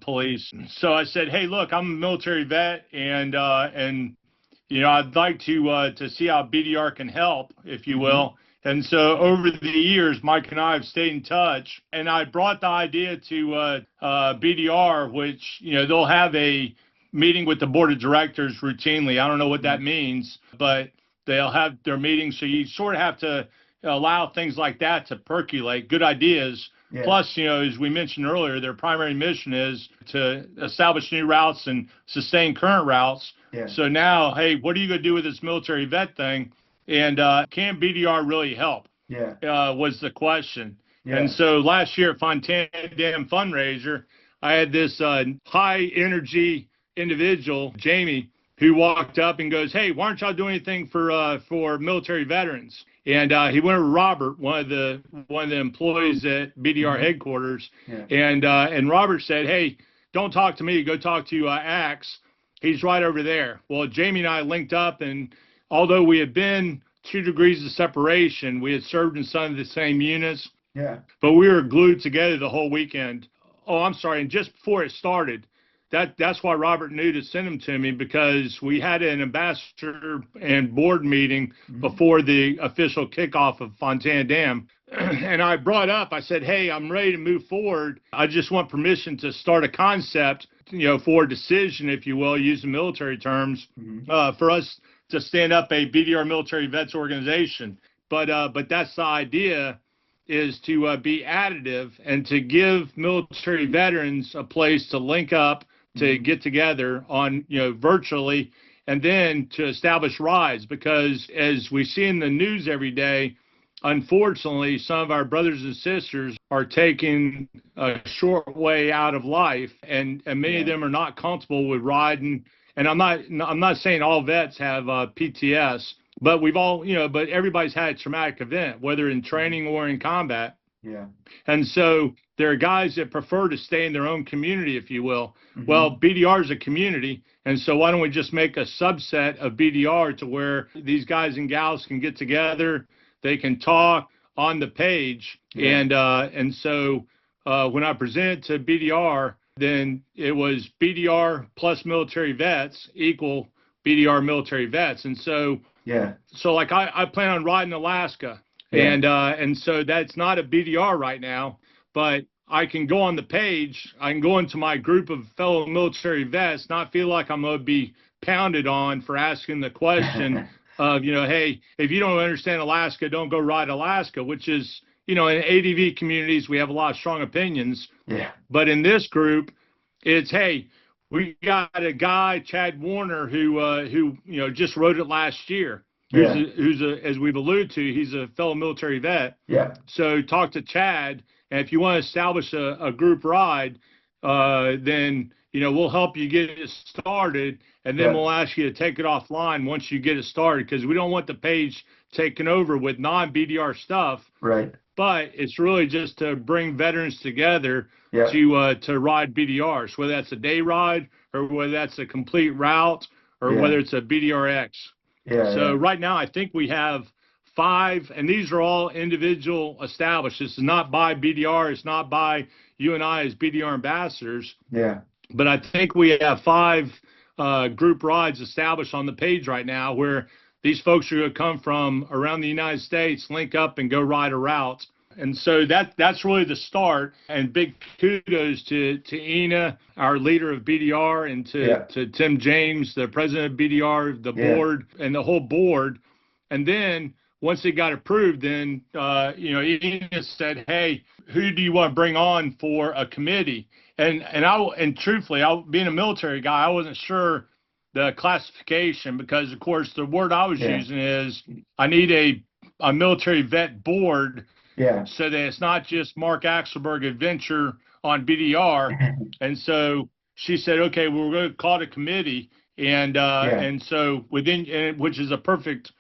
police. So I said, hey, look, I'm a military vet, and I'd like to see how BDR can help, if you will. And so over the years, Mike and I have stayed in touch, and I brought the idea to BDR, which they'll have a meeting with the board of directors routinely. I don't know what that means, but they'll have their meetings. So you sort of have to allow things like that to percolate, good ideas. Yeah. Plus, as we mentioned earlier, their primary mission is to establish new routes and sustain current routes. Yeah. So now, hey, what are you going to do with this military vet thing? And can BDR really help? Yeah. Was the question. Yeah. And so last year at Fontana Dam fundraiser, I had this high energy individual, Jamie, who walked up and goes, hey, why aren't y'all doing anything for military veterans? And he went to Robert, one of the employees at BDR headquarters, and Robert said, hey, don't talk to me, go talk to Axe. He's right over there. Well, Jamie and I linked up, and although we had been 2 degrees of separation, we had served in some of the same units. Yeah. But we were glued together the whole weekend. Oh, I'm sorry. And just before it started, that's why Robert knew to send him to me, because we had an ambassador and board meeting before the official kickoff of Fontana Dam. And I brought up, I said, hey, I'm ready to move forward. I just want permission to start a concept, for a decision, if you will, using military terms, for us to stand up a BDR Military Vets organization. But that's the idea, is to be additive and to give military veterans a place to link up, to get together on, virtually, and then to establish rides. Because as we see in the news every day, unfortunately, some of our brothers and sisters are taking a short way out of life, and many of them are not comfortable with riding. And I'm not saying all vets have PTS, but we've all, but everybody's had a traumatic event, whether in training or in combat. Yeah. And so there are guys that prefer to stay in their own community, if you will. Well, BDR is a community, and so why don't we just make a subset of BDR to where these guys and gals can get together, they can talk on the page, and so when I presented to BDR, then it was BDR plus military vets equal BDR military vets. And so, so like I plan on riding Alaska, and so that's not a BDR right now, but I can go on the page, I can go into my group of fellow military vets, not feel like I'm going to be pounded on for asking the question of, hey, if you don't understand Alaska, don't go ride Alaska, which is, in ADV communities, we have a lot of strong opinions. Yeah. But in this group, it's, hey, we got a guy, Chad Warner, who just wrote it last year. Who's as we've alluded to, he's a fellow military vet. Yeah. So talk to Chad, and if you want to establish a group ride, then we'll help you get it started, and then we'll ask you to take it offline once you get it started, because we don't want the page taken over with non-BDR stuff. Right. But it's really just to bring veterans together to ride BDRs, whether that's a day ride or whether that's a complete route or whether it's a BDRX. Yeah. So right now, I think we have 5, and these are all individual established. This is not by BDR. It's not by you and I as BDR ambassadors. Yeah. But I think we have 5 group rides established on the page right now, where these folks are going to come from around the United States, link up, and go ride a route. And so that's really the start. And big kudos to Ina, our leader of BDR, and to Tim James, the president of BDR, the board, and the whole board. And then once it got approved, then Ina said, hey, who do you want to bring on for a committee? And truthfully, being a military guy, I wasn't sure the classification, because of course the word I was using is I need a military vet board, so that it's not just Marc Axelberg adventure on BDR. And so she said, okay, well, we're going to call it a committee, and so within, which is a perfect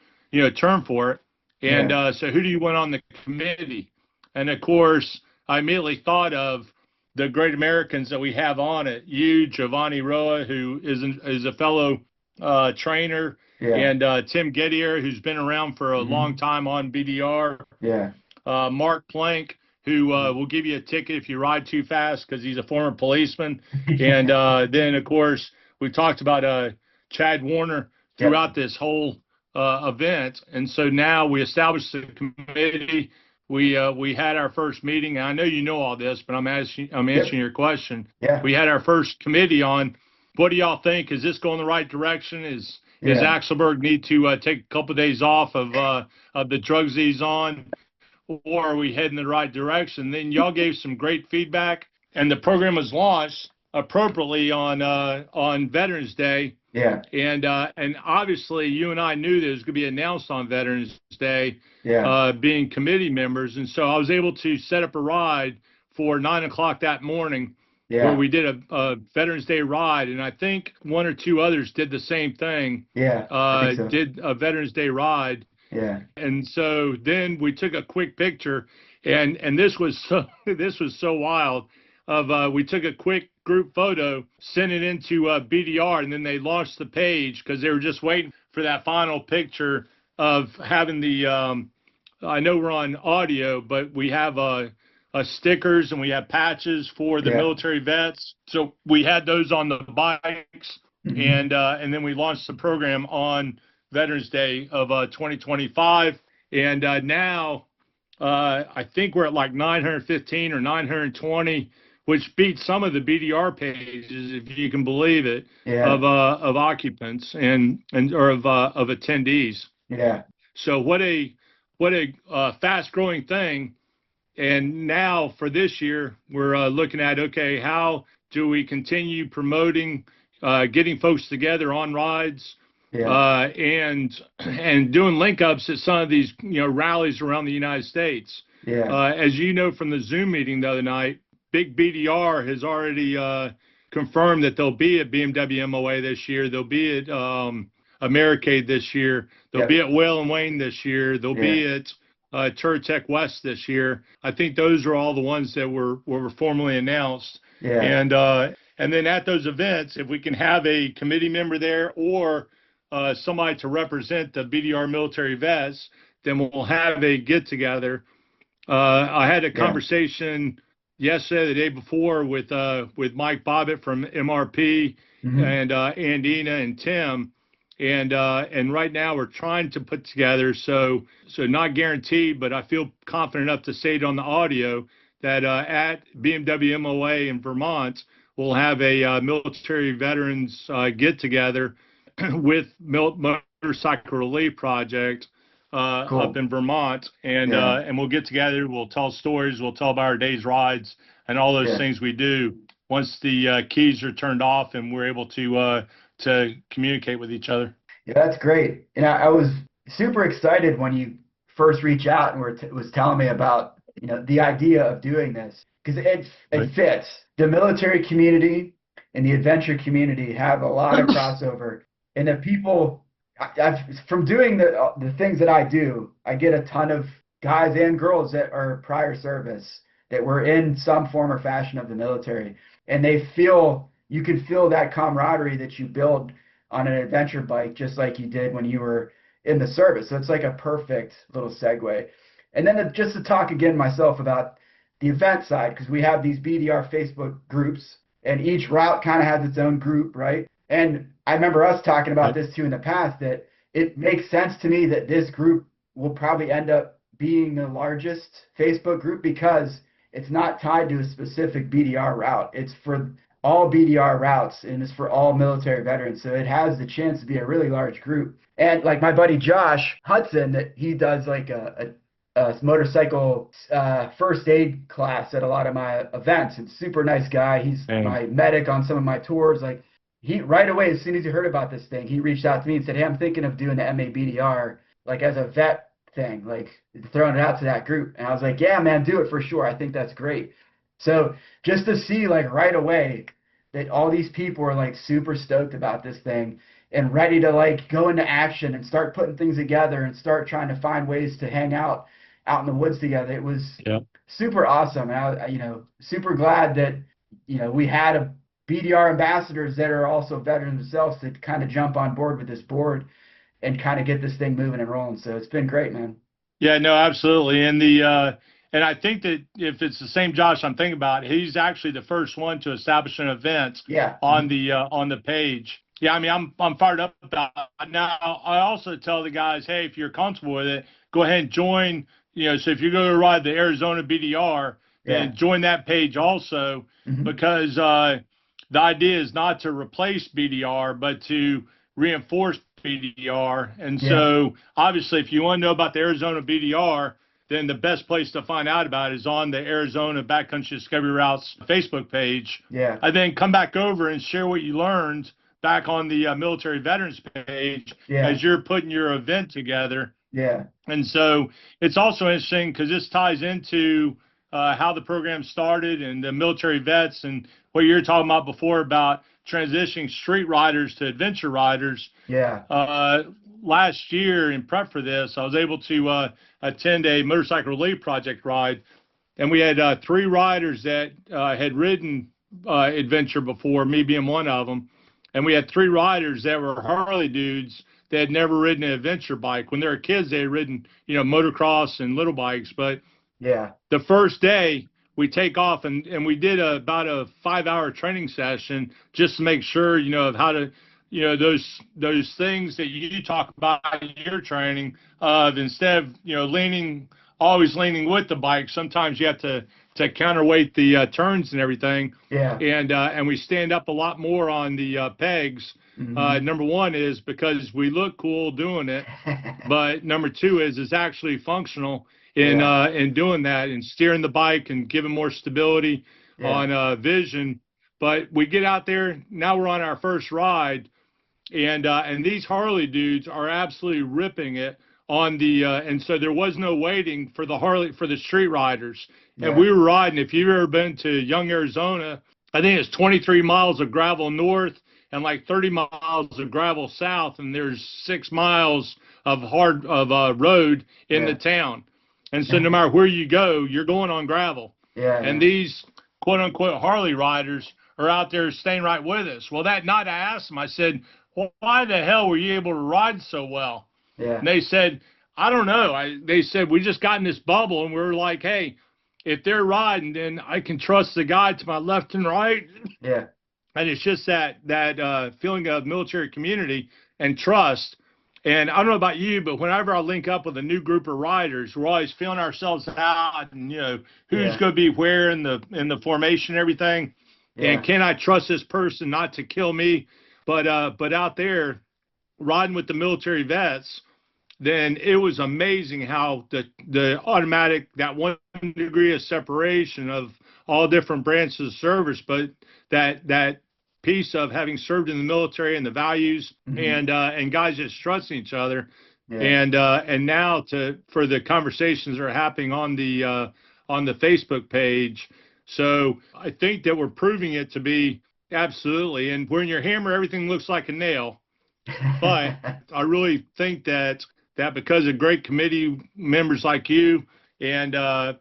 term for it. And so who do you want on the committee? And of course, I immediately thought of the great Americans that we have on it. You, Giovanni Roa, who is a fellow trainer, and Tim Gettier, who's been around for a long time on BDR. Mark Plank, who will give you a ticket if you ride too fast because he's a former policeman. And then, of course, we talked about Chad Warner throughout this whole event. And so now we established the committee. We had our first meeting. And I know you know all this, but I'm answering your question. We had our first committee on what do y'all think? Is this going the right direction? Is Axelberg need to take a couple of days off of the drugs he's on? Or are we heading in the right direction? Then y'all gave some great feedback, and the program was launched appropriately on Veterans Day. And obviously you and I knew that it was going to be announced on Veterans Day, being committee members. And so I was able to set up a ride for 9 o'clock that morning, where we did a Veterans Day ride. And I think one or two others did the same thing. Did a Veterans Day ride. And so then we took a quick picture, and this was so wild. We took a quick group photo, sent it into BDR, and then they launched the page because they were just waiting for that final picture of having the. I know we're on audio, but we have stickers and we have patches for the military vets. So we had those on the bikes, and then we launched the program on Veterans Day of 2025, and now I think we're at like 915 or 920, which beats some of the BDR pages, if you can believe it, of occupants and or of attendees. So what a fast growing thing. And now for this year, we're looking at, okay, how do we continue promoting, getting folks together on rides, and doing link ups at some of these rallies around the United States. As you know from the Zoom meeting the other night, Big BDR has already confirmed that they'll be at BMW MOA this year. They'll be at Americade this year. They'll be at Whale and Wayne this year. They'll be at Turtech West this year. I think those are all the ones that were formally announced. And then at those events, if we can have a committee member there or somebody to represent the BDR military vets, then we'll have a get together. I had a conversation yesterday, the day before, with Mike Bobbitt from MRP and Andina and Tim, and right now we're trying to put together, so not guaranteed, but I feel confident enough to say it on the audio that at BMW MOA in Vermont, we'll have a military veterans get together with Motorcycle Relief Project up in Vermont, and we'll get together. We'll tell stories. We'll tell about our day's rides and all those things we do once the keys are turned off and we're able to communicate with each other. That's great. And I was super excited when you first reached out and was telling me about the idea of doing this, because it fits. The military community and the adventure community have a lot of crossover. And the people, from doing the things that I do, I get a ton of guys and girls that are prior service that were in some form or fashion of the military. And you can feel that camaraderie that you build on an adventure bike, just like you did when you were in the service. So it's like a perfect little segue. And then just to talk again myself about the event side, because we have these BDR Facebook groups, and each route kind of has its own group, right? And I remember us talking about this too in the past, that it makes sense to me that this group will probably end up being the largest Facebook group because it's not tied to a specific BDR route. It's for all BDR routes, and it's for all military veterans. So it has the chance to be a really large group. And like my buddy Josh Hudson, that he does like a motorcycle first aid class at a lot of my events. And super nice guy. He's my medic on some of my tours. Like, he right away, as soon as he heard about this thing, he reached out to me and said, "Hey, I'm thinking of doing the MABDR like as a vet thing, like throwing it out to that group." And I was like, "Yeah, man, do it for sure. I think that's great." So just to see like right away that all these people are like super stoked about this thing and ready to like go into action and start putting things together and start trying to find ways to hang out in the woods together. It was super awesome. And super glad that, we had a BDR ambassadors that are also veterans themselves to kind of jump on board with this board and kind of get this thing moving and rolling. So it's been great, man. Yeah, no, absolutely. And I think that if it's the same Josh I'm thinking about, he's actually the first one to establish an event on the page. Yeah, I mean, I'm fired up about it. Now, I also tell the guys, hey, if you're comfortable with it, go ahead and join. So if you're going to ride the Arizona BDR, then join that page also, because the idea is not to replace BDR, but to reinforce BDR. And so obviously, if you want to know about the Arizona BDR, then the best place to find out about it is on the Arizona Backcountry Discovery Routes Facebook page. Yeah. And then come back over and share what you learned back on the military veterans page as you're putting your event together. Yeah. And so it's also interesting because this ties into how the program started and the military vets and what you were talking about before about transitioning street riders to adventure riders. Yeah. Last year, in prep for this, I was able to attend a motorcycle relief project ride, and we had 3 riders that had ridden adventure before, me being one of them, and we had 3 riders that were Harley dudes that had never ridden an adventure bike. When they were kids, they had ridden, motocross and little bikes, but the first day we take off and we did about a 5-hour training session just to make sure, of how to, those things that you talk about in your training of instead of, always leaning with the bike, sometimes you have to counterweight the turns and everything. Yeah. And we stand up a lot more on the pegs. Number one is because we look cool doing it, but number 2 is it's actually functional in doing that and steering the bike and giving more stability on vision. But we get out there, now we're on our first ride, and these Harley dudes are absolutely ripping it on the and so there was no waiting for the street riders. And we were riding, if you've ever been to Young, Arizona, I think it's 23 miles of gravel north and like 30 miles of gravel south, and there's 6 miles of road in the town. And so no matter where you go, you're going on gravel. And these quote unquote Harley riders are out there staying right with us. Well, that night I asked them, I said, well, why the hell were you able to ride so well? And they said, I don't know. They said, we just got in this bubble and we're like, hey, if they're riding, then I can trust the guy to my left and right. And it's just that feeling of military community and trust. And I don't know about you, but whenever I link up with a new group of riders, we're always feeling ourselves out and, who's going to be where in the formation and everything. And can I trust this person not to kill me? But out there riding with the military vets, then it was amazing how the automatic, that 1 degree of separation of all different branches of service, but that piece of having served in the military and the values and guys just trusting each other. And now for the conversations that are happening on the Facebook page. So I think that we're proving it to be absolutely. And when you're hammer, everything looks like a nail. But I really think that because of great committee members like you and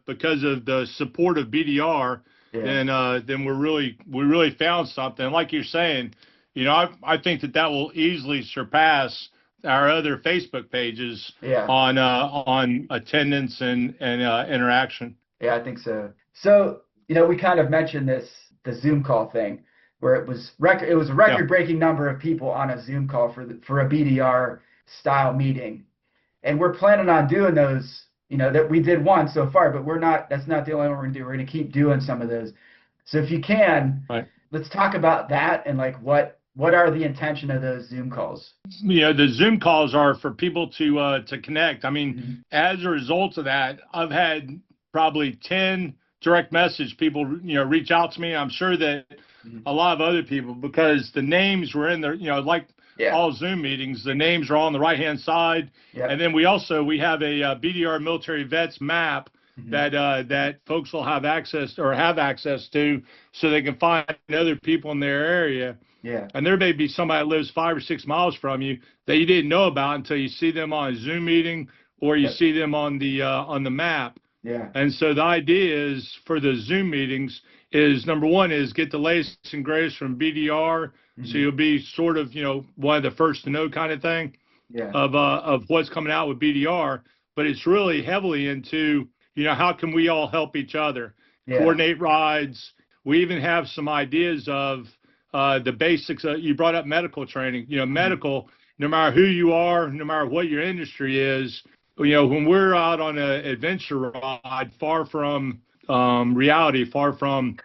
because of the support of BDR, then we really found something. Like you're saying, I think that will easily surpass our other Facebook pages on attendance and interaction. Yeah, I think so. So, we kind of mentioned the Zoom call thing, where it was a record-breaking number of people on a Zoom call for a BDR style meeting, and we're planning on doing those. That we did one so far, but that's not the only one we're gonna do. We're gonna keep doing some of those. So if you can, let's talk about that and like what are the intention of those Zoom calls? The Zoom calls are for people to connect. I mean, as a result of that, I've had probably 10 direct message people reach out to me. I'm sure that a lot of other people, because the names were in there, like all Zoom meetings, the names are on the right-hand side. Yep. And then we have a BDR Military Vets map that folks will have access to, so they can find other people in their area. Yeah. And there may be somebody that lives 5 or 6 miles from you that you didn't know about until you see them on a Zoom meeting or you see them on the map. Yeah. And so the idea is, for the Zoom meetings, is number one is get the latest and greatest from BDR, so you'll be sort of one of the first to know kind of thing of what's coming out with BDR. But it's really heavily into how can we all help each other, coordinate rides. We even have some ideas of the basics. You brought up medical training. Medical, no matter who you are, no matter what your industry is, when we're out on an adventure ride, far from reality, far from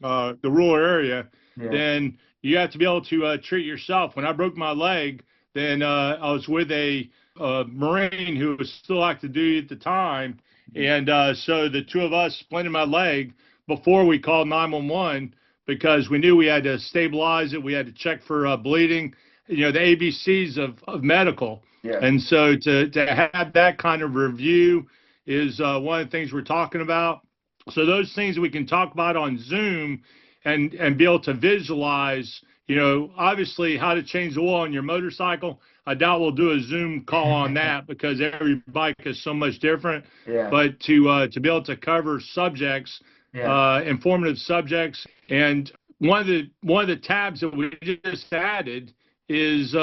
the rural area, then you have to be able to treat yourself. When I broke my leg, then I was with a Marine who was still active duty at the time. And so the two of us splinted my leg before we called 911, because we knew we had to stabilize it. We had to check for bleeding, the ABCs of medical. Yeah. And so to have that kind of review is one of the things we're talking about. So those things we can talk about on Zoom and be able to visualize, obviously how to change the oil on your motorcycle. I doubt we'll do a Zoom call on that because every bike is so much different. Yeah. But to be able to cover subjects, informative subjects, and one of the tabs that we just added is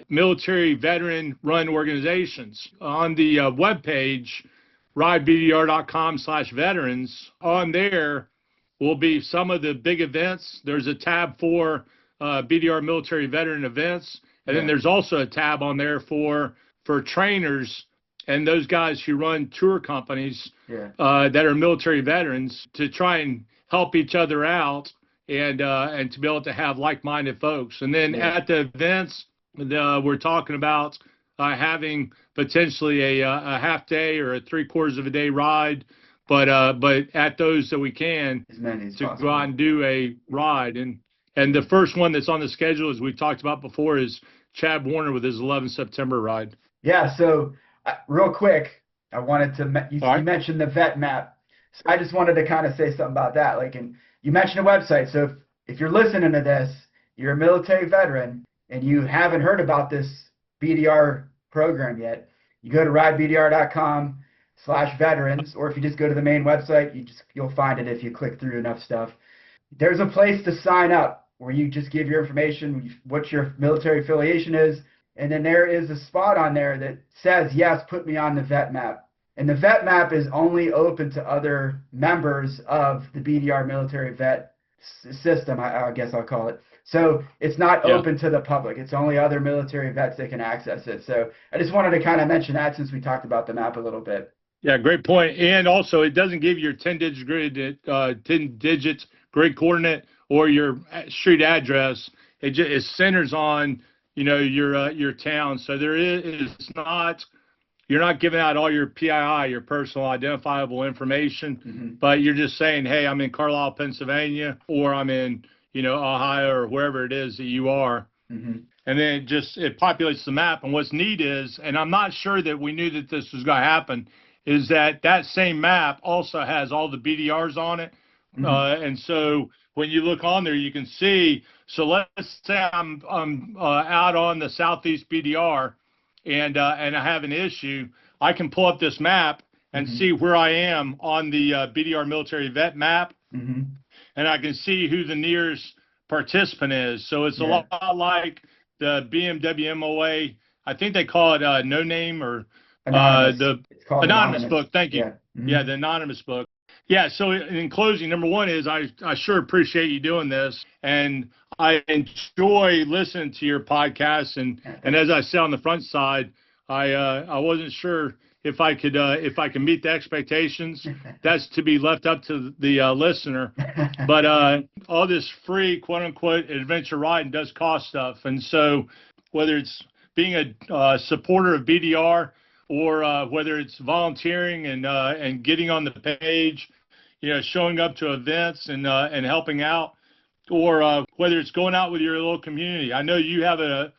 military veteran run organizations. On the webpage, ridebdr.com/veterans, on there will be some of the big events. There's a tab for BDR military veteran events. And then there's also a tab on there for trainers and those guys who run tour companies that are military veterans, to try and help each other out and to be able to have like-minded folks. And then at the events, we're talking about having potentially a half day or a 3/4 of a day ride, but at those that we can, as many as to possible, go out and do a ride. And the first one that's on the schedule, as we've talked about before, is Chad Warner with his 11 September ride. Yeah. So real quick, I wanted to, you mentioned the vet map. So I just wanted to kind of say something about that. Like, and you mentioned a website. So if you're listening to this, you're a military veteran and you haven't heard about this BDR program yet, you go to ridebdr.com/veterans, or if you just go to the main website, you'll find it if you click through enough stuff. There's a place to sign up where you just give your information, what your military affiliation is, and then there is a spot on there that says, yes, put me on the vet map. And the vet map is only open to other members of the BDR military vet system, I guess I'll call it. So it's not open to the public. It's only other military vets that can access it. So I just wanted to kind of mention that, since we talked about the map a little bit. Yeah, great point. And also, it doesn't give you your 10-digit grid coordinate or your street address. It centers on your town. So you're not giving out all your PII, your personal identifiable information, but you're just saying, hey, I'm in Carlisle, Pennsylvania, or I'm in Ohio, or wherever it is that you are. And then it populates the map. And what's neat is, and I'm not sure that we knew that this was going to happen, is that same map also has all the BDRs on it. And so when you look on there, you can see, so let's say I'm out on the Southeast BDR and I have an issue. I can pull up this map and see where I am on the BDR military vet map. And I can see who the nearest participant is. So it's a lot like the BMW MOA. I think they call it No Name, or the Anonymous book. Thank you. Yeah, the Anonymous book. Yeah, so in closing, number one is I sure appreciate you doing this, and I enjoy listening to your podcast. And as I said on the front side, I wasn't sure if I could meet the expectations. That's to be left up to the listener. But all this free quote unquote adventure riding does cost stuff, and so whether it's being a supporter of BDR, or whether it's volunteering and getting on the page, showing up to events and helping out, or whether it's going out with your little community. I know you have an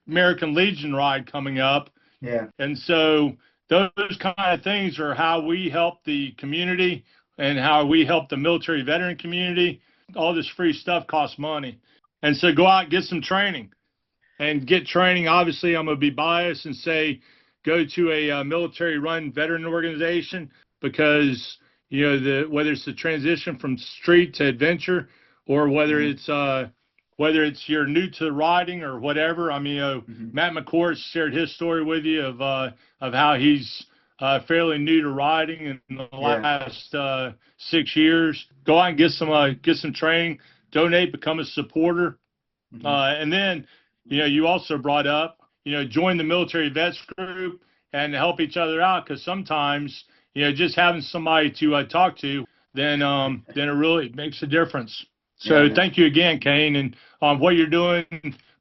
American Legion ride coming up. Yeah. And so those kind of things are how we help the community and how we help the military veteran community. All this free stuff costs money. And so go out and get some training and get training. Obviously, I'm going to be biased and say go to a military-run veteran organization because, you know, whether it's the transition from street to adventure or whether it's you're new to riding or whatever. I mean, Matt McCourt shared his story with you of how he's fairly new to riding in the last 6 years. Go out and get some training, donate, become a supporter, and then you also brought up join the military vets group and help each other out because sometimes just having somebody to talk to then it really makes a difference. So thank you again, Kane, and what you're doing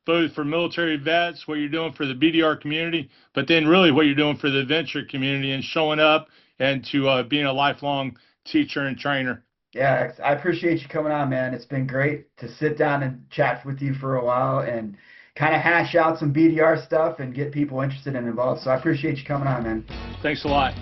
both for military vets, what you're doing for the BDR community, but then really what you're doing for the adventure community and showing up and to being a lifelong teacher and trainer. Yeah, I appreciate you coming on, man. It's been great to sit down and chat with you for a while and kind of hash out some BDR stuff and get people interested and involved. So I appreciate you coming on, man. Thanks a lot.